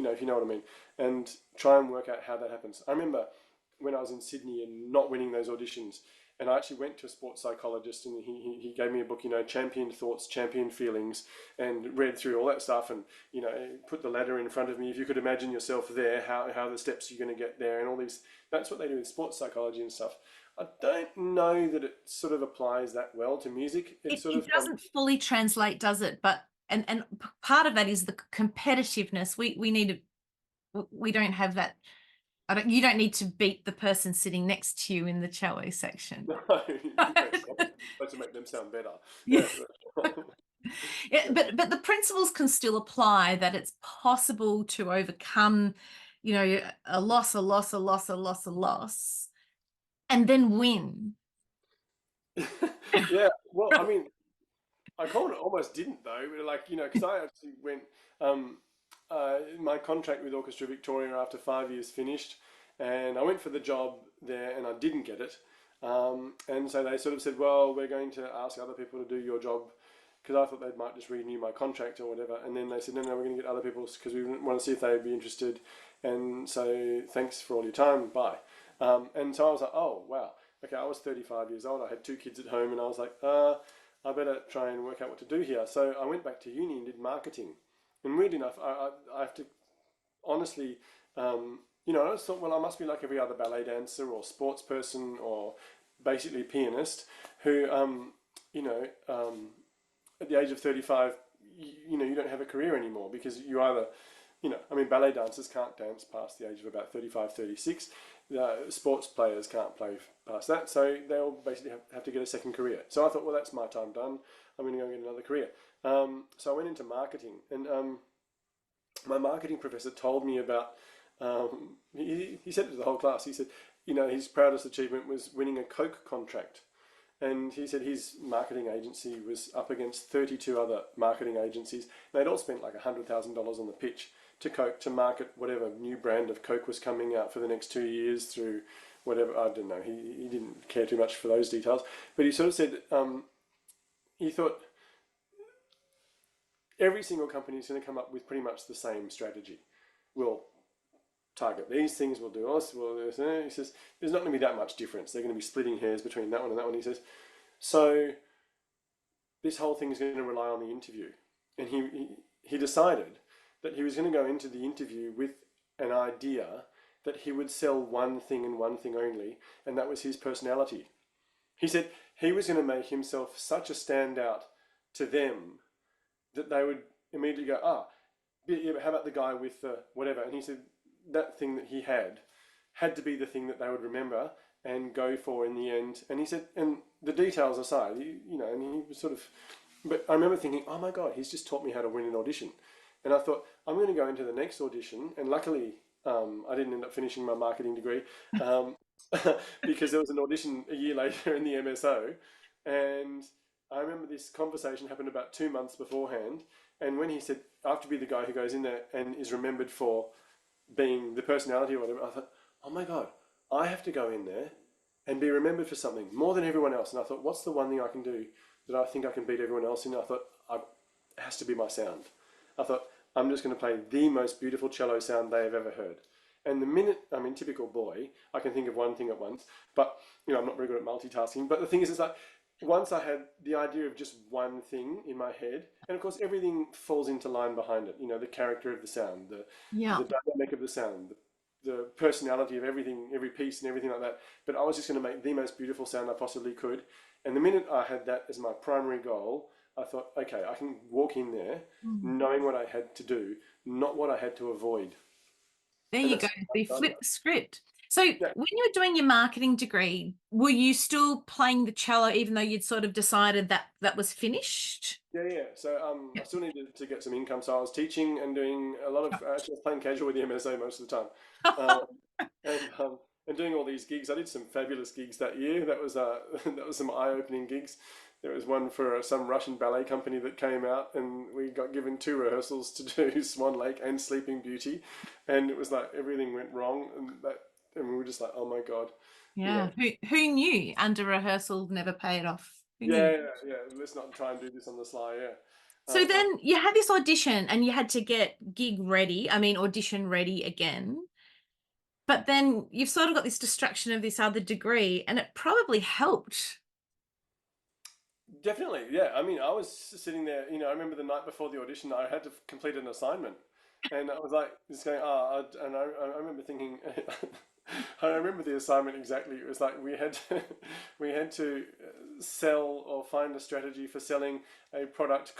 know what I mean, and try and work out how that happens. I remember when I was in Sydney and not winning those auditions, and I actually went to a sports psychologist, and he gave me a book, Champion Thoughts, Champion Feelings, and read through all that stuff, and put the ladder in front of me. If you could imagine yourself there, how the steps you're going to get there, and all these. That's what they do with sports psychology and stuff. I don't know that it sort of applies that well to music. It doesn't fully translate, does it? But and part of that is the competitiveness. We don't have that. You don't need to beat the person sitting next to you in the cello section. No, to make them sound better. Yeah. Yeah, but the principles can still apply, that it's possible to overcome, a loss, and then win. Yeah, well, I mean, I kind of almost didn't though, because I actually went. My contract with Orchestra Victoria after 5 years finished, and I went for the job there, and I didn't get it. And so they sort of said, "Well, we're going to ask other people to do your job," because I thought they might just renew my contract or whatever. And then they said, "No, we're going to get other people because we want to see if they'd be interested." And so, thanks for all your time. Bye. And so I was like, "Oh wow, okay." I was 35 years old. I had 2 kids at home, and I was like, I better try and work out what to do here." So I went back to uni and did marketing. And weird enough, I have to honestly, I just thought, well, I must be like every other ballet dancer or sports person or basically pianist who, at the age of 35, you don't have a career anymore because you either, ballet dancers can't dance past the age of about 35, 36. Sports players can't play past that, so they'll basically have to get a second career. So I thought, well, that's my time done. I'm going to go get another career. So I went into marketing, and my marketing professor told me about. He said it to the whole class. He said, his proudest achievement was winning a Coke contract, and he said his marketing agency was up against 32 other marketing agencies. They'd all spent like $100,000 on the pitch to Coke to market whatever new brand of Coke was coming out for the next 2 years through whatever. I don't know. He didn't care too much for those details, but he sort of said he thought every single company is going to come up with pretty much the same strategy. We'll target these things, we'll do us, we'll do this. He says there's not going to be that much difference. They're going to be splitting hairs between that one and that one. He says, so this whole thing is going to rely on the interview. And he decided that he was going to go into the interview with an idea that he would sell one thing and one thing only, and that was his personality. He said he was going to make himself such a standout to them that they would immediately go, yeah, but how about the guy with whatever? And he said that thing that he had to be the thing that they would remember and go for in the end. And he said, and the details aside, and he was sort of, but I remember thinking, oh my God, he's just taught me how to win an audition. And I thought, I'm going to go into the next audition. And luckily, I didn't end up finishing my marketing degree because there was an audition a year later in the MSO. And I remember this conversation happened about 2 months beforehand. And when he said, I have to be the guy who goes in there and is remembered for being the personality or whatever, I thought, oh my God, I have to go in there and be remembered for something more than everyone else. And I thought, what's the one thing I can do that I think I can beat everyone else in? I thought, it has to be my sound. I thought, I'm just going to play the most beautiful cello sound they have ever heard. And the minute, typical boy, I can think of one thing at once, but, I'm not very good at multitasking. But the thing is, it's like, once I had the idea of just one thing in my head, and of course everything falls into line behind it, the character of the sound, the dynamic of the sound, the personality of everything, every piece and everything like that. But I was just going to make the most beautiful sound I possibly could. And the minute I had that as my primary goal, I thought, okay, I can walk in there knowing what I had to do, not what I had to avoid. There you go. They flip the script. So when you were doing your marketing degree, were you still playing the cello even though you'd sort of decided that that was finished? Yeah. So I still needed to get some income. So I was teaching and doing a lot of, actually I was playing casual with the MSO most of the time. And doing all these gigs. I did some fabulous gigs that year. That was some eye-opening gigs. There was one for some Russian ballet company that came out, and we got given two rehearsals to do Swan Lake and Sleeping Beauty, and it was like everything went wrong, and we were just like, oh my God, Yeah. Who knew under rehearsal never paid off? Who knew? yeah. Let's not try and do this on the sly, yeah. So then you had this audition and you had to get gig ready, I mean, audition ready again. But then you've sort of got this distraction of this other degree, and it probably helped. Definitely, yeah. I mean, I was sitting there, I remember the night before the audition, I had to complete an assignment. And I was like, just going, and I remember thinking, I remember the assignment exactly. It was like we had to sell or find a strategy for selling a product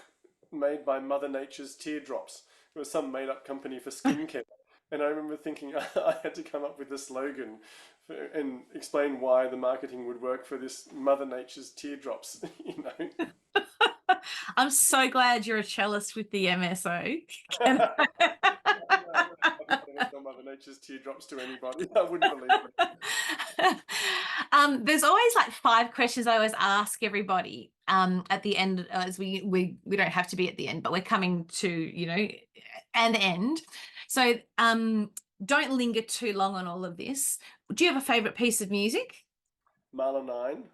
made by Mother Nature's teardrops. It was some made up company for skincare. And I remember thinking I had to come up with a slogan and explain why the marketing would work for this Mother Nature's teardrops, you know. I'm so glad you're a cellist with the MSO. I would never sell Mother Nature's teardrops to anybody. I wouldn't believe it. There's always like 5 questions I always ask everybody at the end, as we don't have to be at the end, but we're coming to, an end. So don't linger too long on all of this. Do you have a favorite piece of music? Marla 9.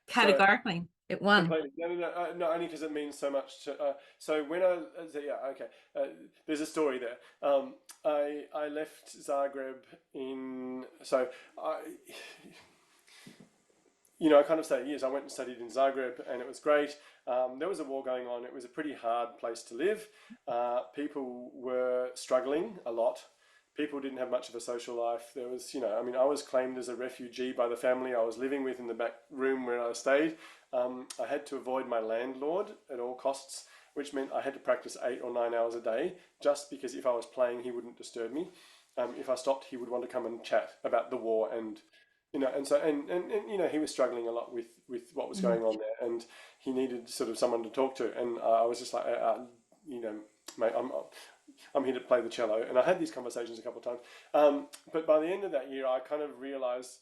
So Categorically, it won. completely. No, only because it means so much to. So when yeah, okay. There's a story there. I left Zagreb in. So I, I kind of stayed years. I went and studied in Zagreb, and it was great. There was a war going on. It was a pretty hard place to live. People were struggling a lot. People didn't have much of a social life. There was, I mean, I was claimed as a refugee by the family I was living with in the back room where I stayed. I had to avoid my landlord at all costs, which meant I had to practice 8 or 9 hours a day, just because if I was playing, he wouldn't disturb me. If I stopped, he would want to come and chat about the war and so he was struggling a lot with what was Mm. going on there, and he needed sort of someone to talk to, and I was just like, mate, I'm here to play the cello, and I had these conversations a couple of times, but by the end of that year, I kind of realized,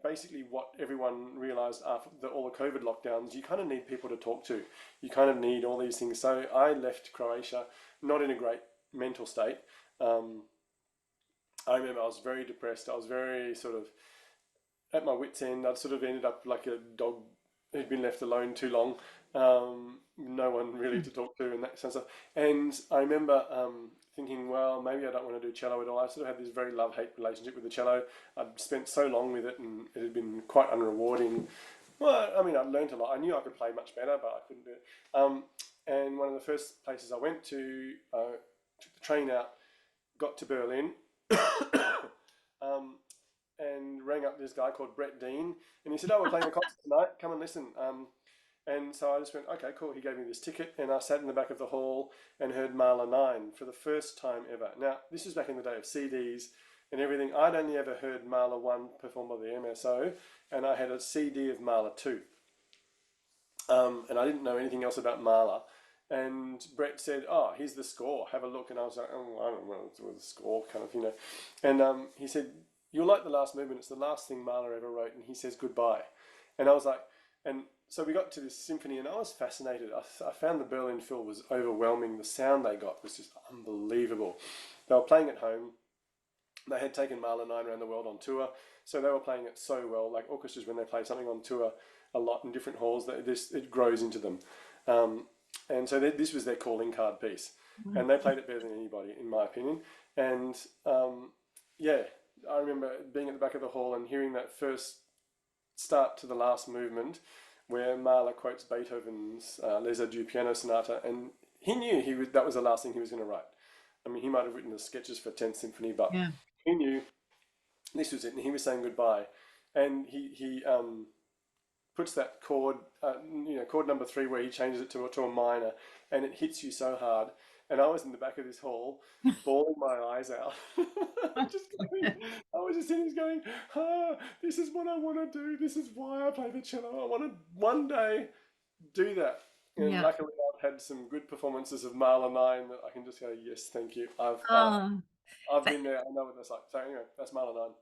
basically what everyone realized after all the COVID lockdowns, you kind of need people to talk to, you kind of need all these things. So I left Croatia not in a great mental state. I remember I was very depressed. I was very sort of at my wit's end. I'd sort of ended up like a dog who'd been left alone too long. No one really to talk to and that kind of stuff. And I remember thinking, well, maybe I don't want to do cello at all. I sort of had this very love-hate relationship with the cello. I'd spent so long with it, and it had been quite unrewarding. Well, I mean, I learned a lot. I knew I could play much better, but I couldn't do it. And one of the first places I went to, took the train out, got to Berlin, um, and rang up this guy called Brett Dean, and he said, "Oh, we're playing a concert tonight. Come and listen." And so I just went, "Okay, cool." He gave me this ticket, and I sat in the back of the hall and heard Mahler 9 for the first time ever. Now, this was back in the day of CDs and everything. I'd only ever heard Mahler 1 performed by the MSO, and I had a CD of Mahler 2. And I didn't know anything else about Mahler. And Brett said, "Oh, here's the score. Have a look." And I was like, "Oh, I don't know what the score kind of, And he said, "You'll like the last movement. It's the last thing Mahler ever wrote." And he says goodbye. And I was like, and so we got to this symphony, and I was fascinated. I found the Berlin Phil was overwhelming. The sound they got was just unbelievable. They were playing at home. They had taken Mahler 9 around the world on tour, so they were playing it so well. Like orchestras, when they play something on tour a lot in different halls, it grows into them. And so this was their calling card piece, and they played it better than anybody, in my opinion. And yeah, I remember being at the back of the hall and hearing that first start to the last movement, where Mahler quotes Beethoven's Les Adieux Piano Sonata, and he knew that was the last thing he was going to write. I mean, he might have written the sketches for 10th Symphony, but Yeah. he knew this was it, and he was saying goodbye. And he puts that chord, chord number 3, where he changes it to a minor, and it hits you so hard. And I was in the back of this hall, bawling my eyes out. I was just sitting there going, this is what I want to do. This is why I play the cello. I want to one day do that. And Yeah. luckily, I've had some good performances of Mahler 9 that I can just go, yes, thank you. Oh, I've been there. I know what that's like. So anyway, that's Mahler 9.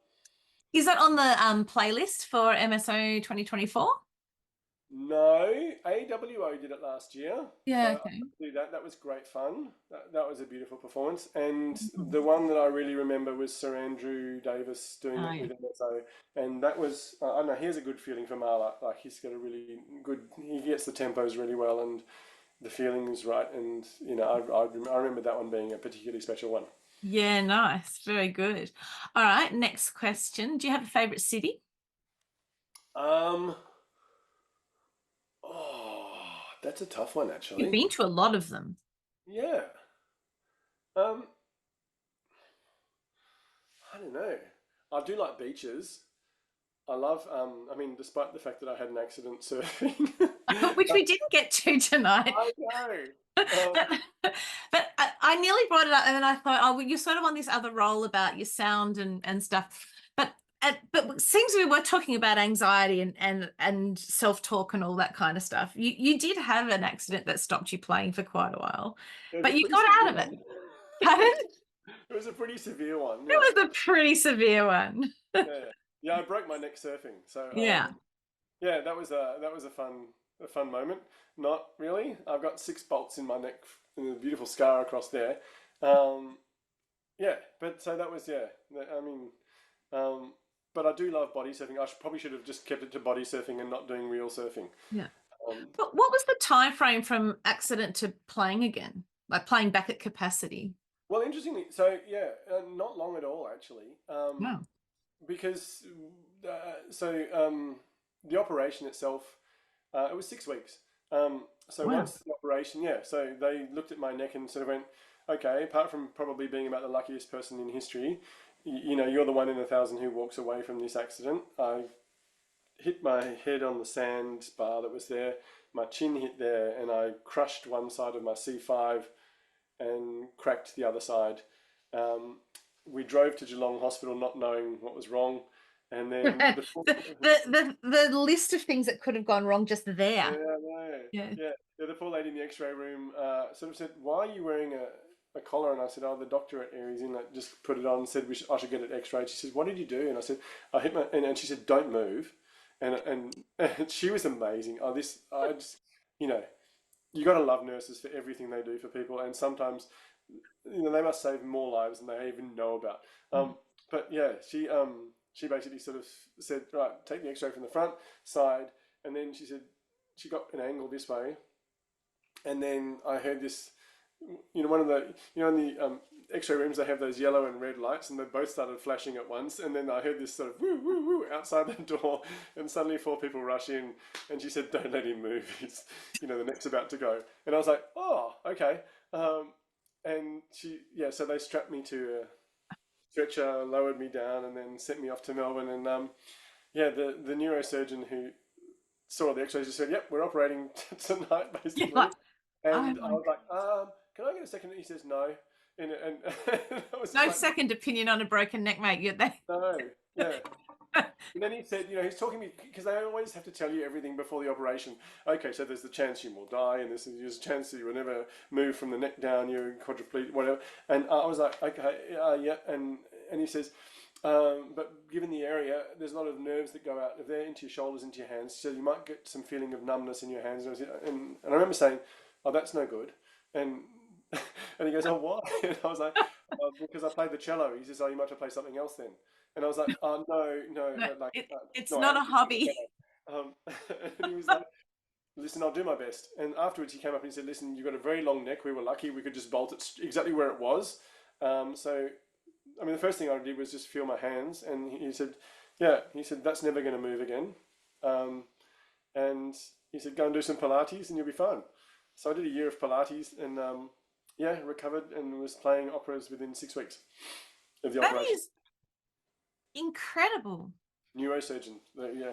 is that on the playlist for MSO 2024? No, AWO did it last year, so Yeah, I okay. do that. That was great fun. That was a beautiful performance. And Mhm. the one that I really remember was Sir Andrew Davis doing Oh, it yeah. with MSO, and that was I don't know. He has a good feeling for Marla. Like he's got a really good. He gets the tempos really well, and the feeling is right. And I remember that one being a particularly special one. Yeah, nice. Very good. All right, next question. Do you have a favorite city? Um, that's a tough one You've actually. been to a lot of them. Yeah. Um, I don't know. I do like beaches. I love, I mean, despite the fact that I had an accident surfing, Which we didn't get to tonight. I know. But, but I nearly brought it up, and then I thought, oh, well, you're sort of on this other role about your sound and stuff. But it seems we were talking about anxiety and self-talk and all that kind of stuff. You did have an accident that stopped you playing for quite a while, It was a but you pretty got severe out of it. one. Pardon? It was a pretty severe one, yeah. It was a pretty severe one. Yeah. Yeah, I broke my neck surfing. So, Yeah. yeah, that was a fun moment. Not really. I've got 6 bolts in my neck and a beautiful scar across there. Um, yeah, but so that was yeah. I mean, um, but I do love body surfing. Probably should have just kept it to body surfing and not doing real surfing. Yeah. Um, But what was the time frame from accident to playing again? Like playing back at capacity? well, interestingly, so yeah, not long at all actually, Wow. because the operation itself, it was 6 weeks. So Wow. once the operation, yeah, so they looked at my neck and sort of went, okay, apart from probably being about the luckiest person in history, you're the one in 1,000 who walks away from this accident. I hit my head on the sandbar that was there. My chin hit there, and I crushed one side of my C5 and cracked the other side. Um, we drove to Geelong Hospital not knowing what was wrong, and then the, the list of things that could have gone wrong just yeah, there. no, Yeah. the poor lady in the X-ray room sort of said, "Why are you wearing a collar?" And I said, "Oh, the doctor at Aries Inlet just put it on and said I should get it X-rayed." She said, "What did you do?" And I said, "I hit my," and she said, "Don't move," and she was amazing. Oh, this I just you know you got to love nurses for everything they do for people, and sometimes they must save more lives than they even know about. But yeah, she basically sort of said, right, take the X-ray from the front side, and then she said she got an angle this way, and then I heard this, one of the, in the X-ray rooms they have those yellow and red lights, and they both started flashing at once, and then I heard this sort of woo woo woo outside the door, and suddenly 4 people rush in, and she said, "Don't let him move. He's, the neck's about to go." And I was like, "Oh, okay." Um, and so they strapped me to a stretcher, lowered me down, and then sent me off to Melbourne. And yeah, the neurosurgeon who saw the X-rays just said, "Yep, we're operating tonight, You're like, basically." oh And I my, was like, "Can I get a second?" And he says, "No," and I was just no like, second opinion on a broken neck, mate. You're there. "No, yeah." And then he said, he's talking to me because they always have to tell you everything before the operation. Okay, so there's the chance you will die, and there's a chance that you will never move from the neck down, you're quadriplegic, whatever. And I was like, okay, yeah. And he says, but given the area, there's a lot of nerves that go out. If they're into your shoulders, into your hands, so you might get some feeling of numbness in your hands. And I remember saying, "Oh, that's no good." And and he goes, "Oh, why?" And I was like, "Because I played the cello." He says, "Oh, you might have to play something else then." And I was like, "Oh, no, no, No, like, it's no, I not a actually play the hobby. cello." And he was like, "Listen, I'll do my best." And afterwards, he came up and he said, "Listen, you've got a very long neck. We were lucky; we could just bolt it exactly where it was." So, I mean, the first thing I did was just feel my hands, and he said, "Yeah," he said, "That's never going to move again." Um, and he said, "Go and do some Pilates, and you'll be fine." So I did a year of Pilates, and yeah, recovered and was playing operas within 6 weeks of the That operation. is incredible. Neurosurgeon, yeah.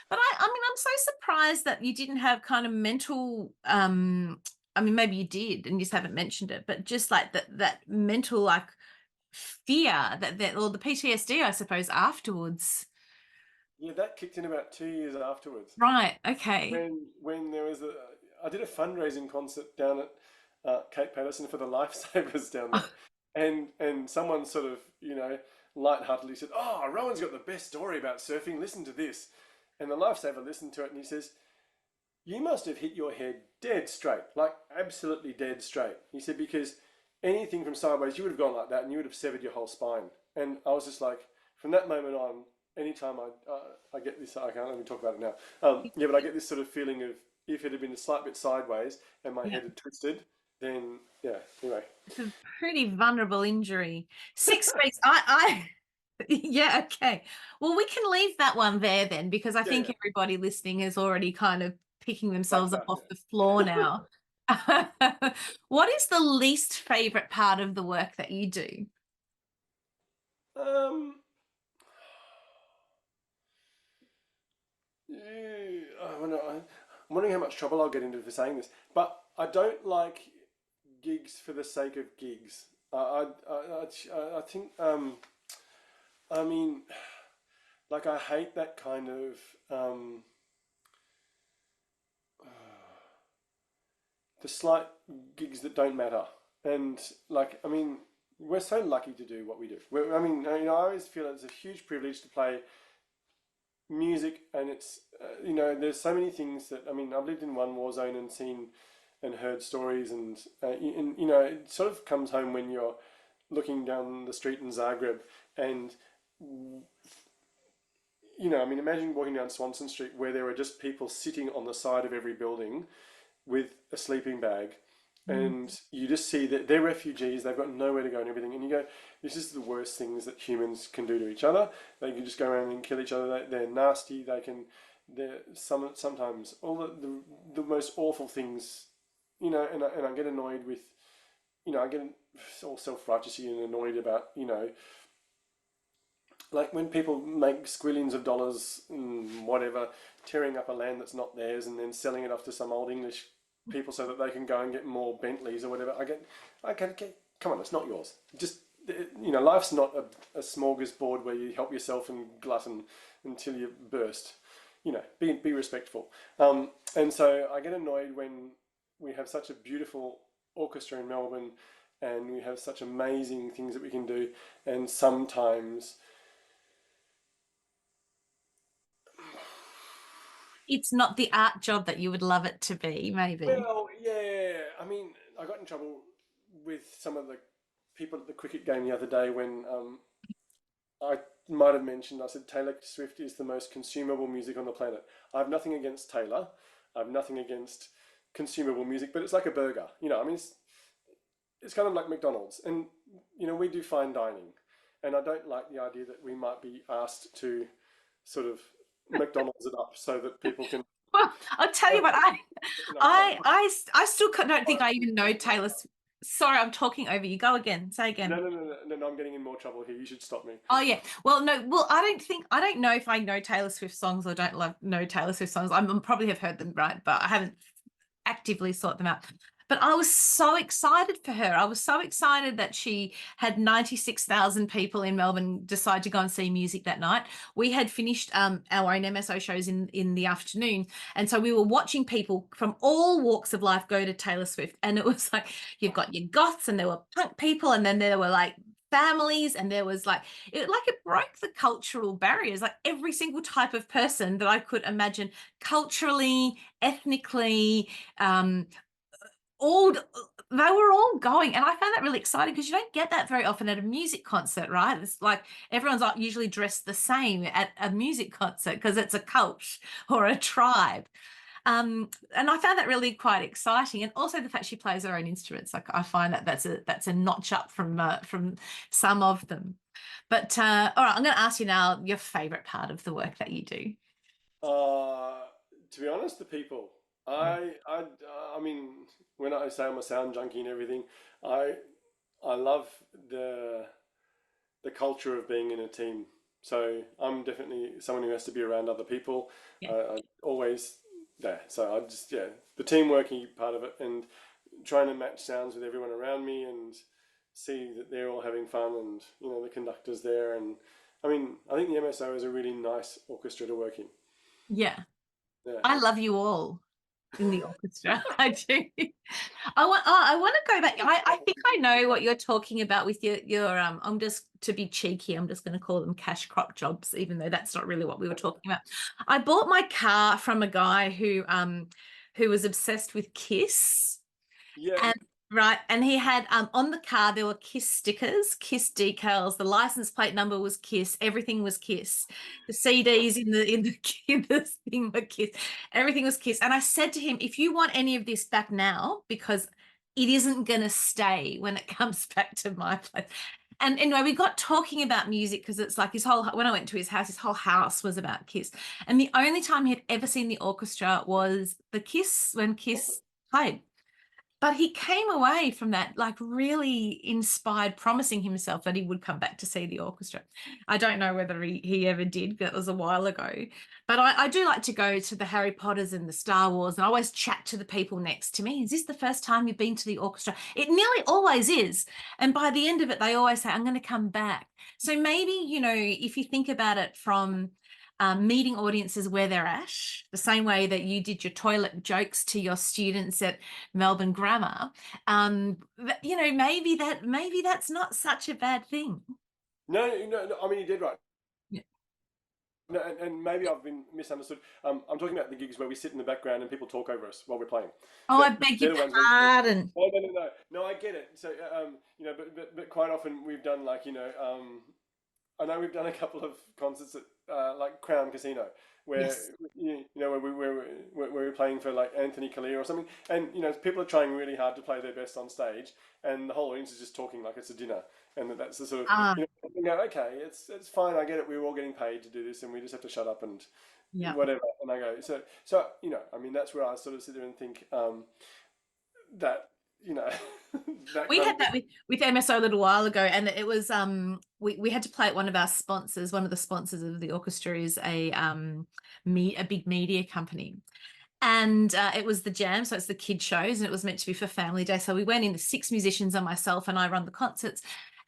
But I mean, I'm so surprised that you didn't have kind of mental, I mean, maybe you did and you just haven't mentioned it, but just like that mental like fear that or the PTSD, I suppose, afterwards. Yeah, that kicked in about 2 years afterwards. Right. Okay. When there was I did a fundraising concert down at Cape Patterson for the lifesavers down there, and someone sort of lightheartedly said, "Oh, Rowan's got the best story about surfing. Listen to this," and the lifesaver listened to it and he says, you must have hit your head dead straight, like absolutely dead straight. He said, because anything from sideways, you would have gone like that and you would have severed your whole spine. And I was just like, from that moment on, anytime I get this, I can't even talk about it now. Yeah, but I get this sort of feeling of if it had been a slight bit sideways and my Yeah. head had twisted, then yeah, anyway. It's a pretty vulnerable injury. 6 weeks. I yeah, okay. Well, we can leave that one there then, because I Yeah, think yeah, everybody listening is already kind of picking themselves blacked up out, off the floor yeah. now. What is the least favorite part of the work that you do? um, yeah, I'm wondering how much trouble I'll get into for saying this, but I don't like gigs for the sake of gigs. I think, I mean, like I hate that kind of the slight gigs that don't matter. And like, I mean, we're so lucky to do what we do. I mean, I always feel it's a huge privilege to play music, and it's there's so many things that I mean, I've lived in one war zone and seen and heard stories, and it sort of comes home when you're looking down the street in Zagreb, and I mean, imagine walking down Swanson Street where there are just people sitting on the side of every building with a sleeping bag, Mm. and you just see that they're refugees, they've got nowhere to go and everything, and you go, this is the worst things that humans can do to each other. They can just go around and kill each other. They're nasty. They're sometimes all the most awful things, and I get annoyed with, I get all self-righteousy and annoyed about, like when people make squillions of dollars and whatever, tearing up a land that's not theirs and then selling it off to some old English people so that they can go and get more Bentleys or whatever. Come on, it's not yours. Just, life's not a smorgasbord where you help yourself and glutton until you burst. Be respectful. And so I get annoyed when we have such a beautiful orchestra in Melbourne and we have such amazing things that we can do, and sometimes It's not the art job that you would love it to be, maybe. well, yeah. I mean, I got in trouble with some of the people at the cricket game the other day when I might have mentioned, I said Taylor Swift is the most consumable music on the planet. I have nothing against Taylor. I have nothing against consumable music, but it's like a burger. I mean, it's kind of like McDonald's, and we do fine dining, and I don't like the idea that we might be asked to sort of McDonald's it up so that people can. Well, I'll tell you what, Come on. I still don't think I even know Taylor. Sorry, I'm talking over you. Go again. Say again. No, I'm getting in more trouble here. You should stop me. Oh yeah. Well, no. Well, I don't know if I know Taylor Swift songs or don't love know Taylor Swift songs. Probably have heard them, right, but I haven't actively sought them out. But I was so excited for her. I was so excited that she had 96,000 people in Melbourne decide to go and see music that night. We had finished our own MSO shows in the afternoon. And so we were watching people from all walks of life go to Taylor Swift. And it was like, you've got your goths and there were punk people, and then there were like families, and there was like it broke the cultural barriers, like every single type of person that I could imagine, culturally, ethnically, all they were all going, and I found that really exciting because you don't get that very often at a music concert, right? It's like everyone's usually dressed the same at a music concert because it's a cult or a tribe. And I found that really quite exciting, and also the fact she plays her own instruments. Like I find that that's a notch up from some of them. But all right, I'm going to ask you now your favorite part of the work that you do. To be honest, the people. I mean, when I say I'm a sound junkie and everything, I I love the culture of being in a team. So I'm definitely someone who has to be around other people. Yeah. I always there. So I just the teamworking part of it, and trying to match sounds with everyone around me and see that they're all having fun, and the conductor's there, and I mean I think the MSO is a really nice orchestra to work in. Yeah. Yeah. I love you all in the orchestra. I do. I want to go back. I think I know what you're talking about with your I'm just to be cheeky, I'm just going to call them cash crop jobs, even though that's not really what we were talking about. I bought my car from a guy who who was obsessed with Kiss. Yeah. And right, and he had on the car there were Kiss stickers, Kiss decals. The license plate number was Kiss. Everything was Kiss. The CDs in the thing were Kiss. Everything was Kiss. And I said to him, if you want any of this back now, because it isn't going to stay when it comes back to my place. And anyway, we got talking about music because it's like when I went to his whole house was about Kiss. And the only time he had ever seen the orchestra was when Kiss played. But he came away from that like really inspired, promising himself that he would come back to see the orchestra. I don't know whether he ever did, that was a while ago. But I do like to go to the Harry Potters and the Star Wars, and I always chat to the people next to me. Is this the first time you've been to the orchestra? It nearly always is. And by the end of it, they always say, I'm going to come back. So maybe, if you think about it from meeting audiences where they're at, the same way that you did your toilet jokes to your students at Melbourne Grammar, maybe that's not such a bad thing. No, I mean, you did right. Yeah. No, and maybe I've been misunderstood. I'm talking about the gigs where we sit in the background and people talk over us while we're playing. Oh, I beg your pardon. No, I get it. So, but quite often we've done like, I know we've done a couple of concerts at like Crown Casino where Yes. where we're playing for like Anthony Kalia or something, and people are trying really hard to play their best on stage, and the whole audience is just talking like it's a dinner, and that's the sort of you go, okay, it's fine, I get it, we're all getting paid to do this, and we just have to shut up and Yeah. whatever. And I go, so I mean, that's where I sort of sit there and think that that We kind had of that with MSO a little while ago, and it was we had to play at one of our sponsors. One of the sponsors of the orchestra is a big media company, and it was the Jam, so it's the kid shows, and it was meant to be for Family Day. So we went in, the 6 musicians and myself, and I run the concerts,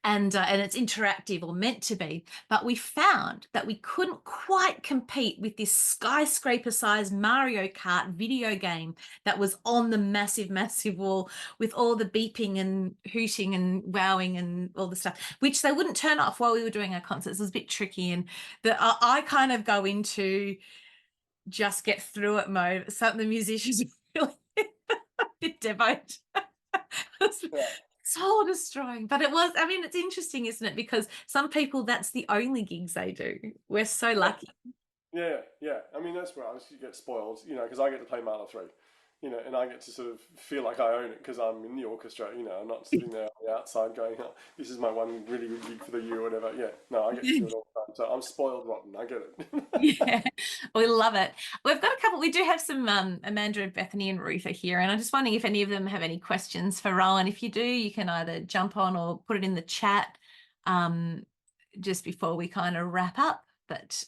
and it's interactive, or meant to be. But we found that we couldn't quite compete with this skyscraper-sized Mario Kart video game that was on the massive, massive wall with all the beeping and hooting and wowing and all the stuff, which they wouldn't turn off while we were doing our concerts. It was a bit tricky, and I kind of go into just get through it mode. Some of the musicians really a bit demoed. Soul destroying. But it was, I mean, it's interesting, isn't it? Because some people, that's the only gigs they do. We're so lucky. Yeah. I mean, that's where I get spoiled, because I get to play Marla 3, and I get to sort of feel like I own it because I'm in the orchestra, I'm not sitting there on the outside going, oh, this is my one really good gig for the year or whatever. Yeah, no, I get to do it all the time. So I'm spoiled rotten. I get it. Yeah, we love it. We've got a couple, we do have some Amanda, Bethany and Ruth are here, and I'm just wondering if any of them have any questions for Rohan. If you do, you can either jump on or put it in the chat just before we kind of wrap up, but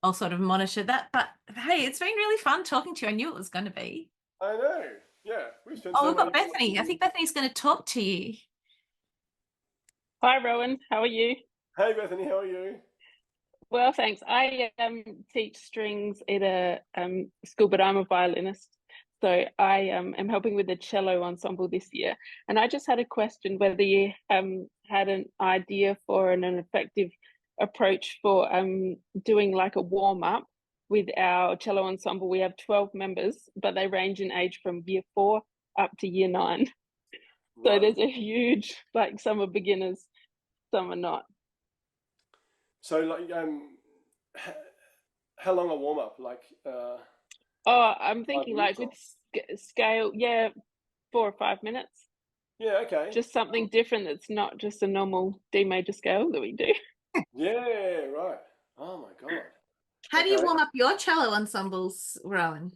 I'll sort of monitor that. But hey, it's been really fun talking to you. I knew it was going to be. I know. Yeah, we've got Bethany. I think Bethany's going to talk to you. Hi, Rowan. How are you? Hey, Bethany. How are you? Well, thanks. I teach strings at a school, but I'm a violinist. So I am helping with the cello ensemble this year. And I just had a question whether you had an idea for an effective approach for doing like a warm-up with our cello ensemble. We have 12 members, but they range in age from year 4 up to year 9. So there's a huge, like, some are beginners, some are not. So, like, how long a warm up? Like, I'm thinking like with scale, 4 or 5 minutes. Yeah, okay. Just something different that's not just a normal D major scale that we do. Yeah, right. Oh my God. How do you warm up your cello ensembles, Rowan?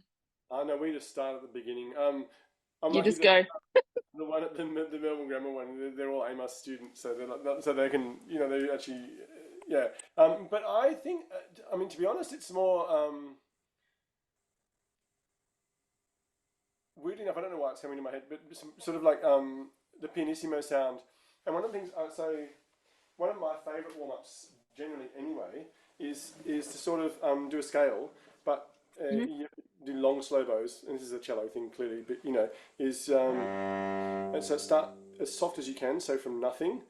I know, we just start at the beginning. You just go. The one at the Melbourne Grammar one, they're all AMUS students, so they can, they actually, yeah. But I think, I mean, to be honest, it's more weird enough. I don't know why it's coming to my head, but sort of like the pianissimo sound. And one of the things, one of my favourite warm ups, generally anyway, is to sort of do a scale, but you do long slow bows, and this is a cello thing clearly, but and so start as soft as you can, so from nothing,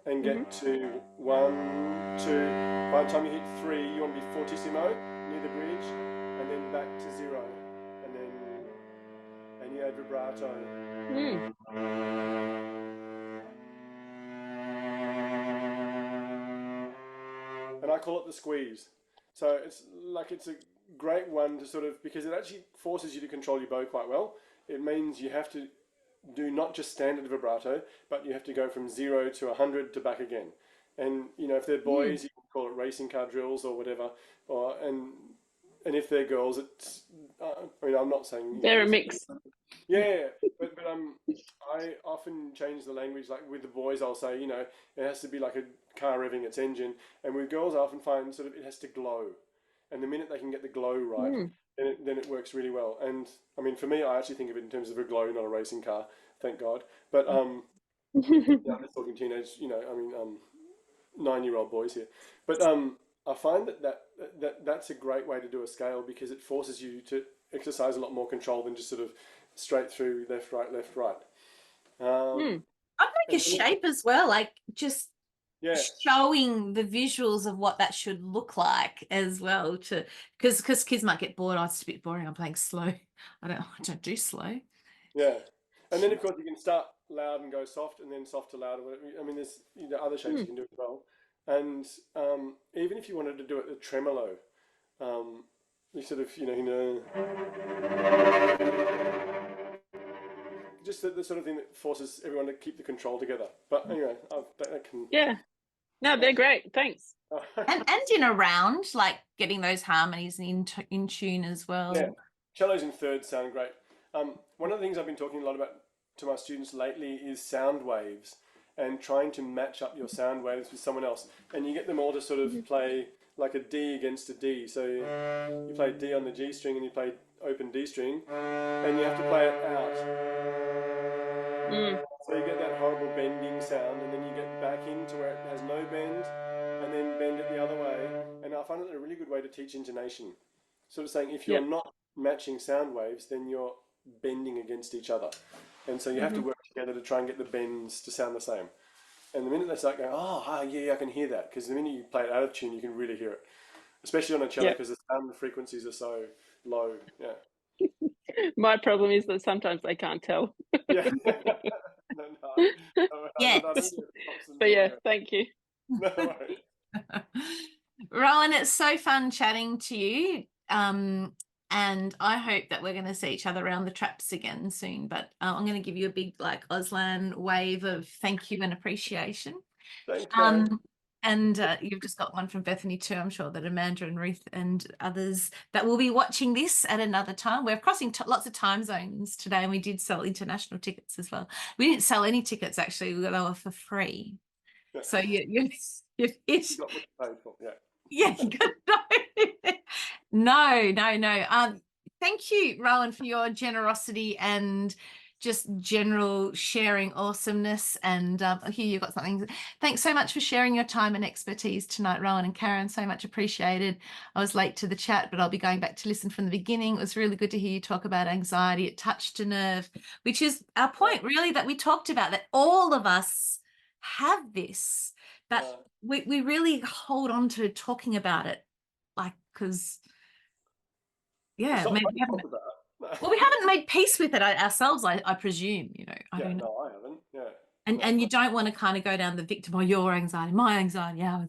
and get to 1, 2. By the time you hit 3, you want to be fortissimo near the bridge, and then back to 0, and then vibrato. And I call it the squeeze. So it's a great one to sort of, because it actually forces you to control your bow quite well. It means you have to do not just standard vibrato, but you have to go from 0 to 100 to back again. And you know, if they're boys, you can call it racing car drills or whatever. And if they're girls, it's. I mean, I'm not saying they're a mix. Yeah, but I often change the language. Like with the boys, I'll say, you know, it has to be like a car revving its engine, and with girls, I often find sort of it has to glow, and the minute they can get the glow right, then it works really well. And I mean, for me, I actually think of it in terms of a glow, not a racing car. Thank God. But yeah, I'm just talking teenage. You know, I mean, 9-year-old boys here. But I find that's a great way to do a scale because it forces you to exercise a lot more control than just sort of straight through left, right, left, right. I'd make a shape as well, like just showing the visuals of what that should look like as well, to because kids might get bored. Oh, it's a bit boring. I'm playing slow. I don't do slow. Yeah, and then of course you can start loud and go soft, and then soft to loud. I mean, there's other shapes you can do as well. And even if you wanted to do it a tremolo, you sort of just the sort of thing that forces everyone to keep the control together. But anyway, that can. Yeah, no, they're great. Thanks. and in a round, like getting those harmonies in tune as well. Yeah, cellos in thirds sound great. One of the things I've been talking a lot about to my students lately is sound waves and trying to match up your sound waves with someone else. And you get them all to sort of play like a D against a D. So you play D on the G string and you play open D string, and you have to play it out. So you get that horrible bending sound, and then you get back into where it has no bend, and then bend it the other way. And I find it a really good way to teach intonation. Sort of saying if you're not matching sound waves, then you're bending against each other. And so you have to work together to try and get the bends to sound the same. And the minute they start going, yeah, I can hear that. Because the minute you play it out of tune, you can really hear it. Especially on a cello, because the sound frequencies are so low. Yeah. My problem is that sometimes I can't tell. Yeah. But yeah, thank you. No worries. Rohan, it's so fun chatting to you. And I hope that we're going to see each other around the traps again soon. But I'm going to give you a big Auslan wave of thank you and appreciation. Thanks, and you've just got one from Bethany too. I'm sure that Amanda and Ruth and others that will be watching this at another time. We're crossing lots of time zones today, and we did sell international tickets as well. We didn't sell any tickets actually; they were for free. Yeah. So you got what you paid for, yeah, no. Thank you, Rohan, for your generosity and just general sharing awesomeness. And here you've got something. Thanks so much for sharing your time and expertise tonight, Rohan and Karen. So much appreciated. I was late to the chat, but I'll be going back to listen from the beginning. It was really good to hear you talk about anxiety. It touched a nerve, which is our point, really, that we talked about, that all of us have this, but we really hold on to talking about it, because maybe we haven't. Well, we haven't made peace with it ourselves, I presume, I don't know. No, I haven't. Yeah. And you don't want to kind of go down the victim, your anxiety, my anxiety. I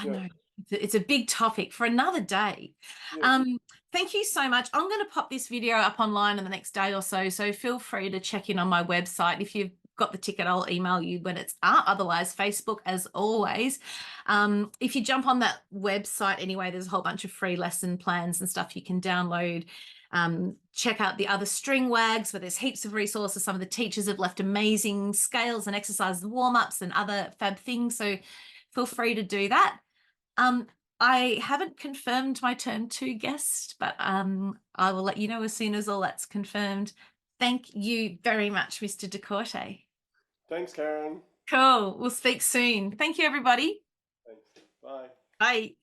know. It's a big topic for another day. Yeah. Thank you so much. I'm going to pop this video up online in the next day or so. So feel free to check in on my website. If you've got the ticket, I'll email you when it's up. Otherwise, Facebook as always. If you jump on that website anyway, there's a whole bunch of free lesson plans and stuff you can download. Check out the other string wags where there's heaps of resources. Some of the teachers have left amazing scales and exercises, warm-ups and other fab things. So feel free to do that. I haven't confirmed my turn 2 guest, but I will let you know as soon as all that's confirmed. Thank you very much, Mr. de Korte. Thanks, Karen. Cool. We'll speak soon. Thank you, everybody. Thanks. Bye. Bye.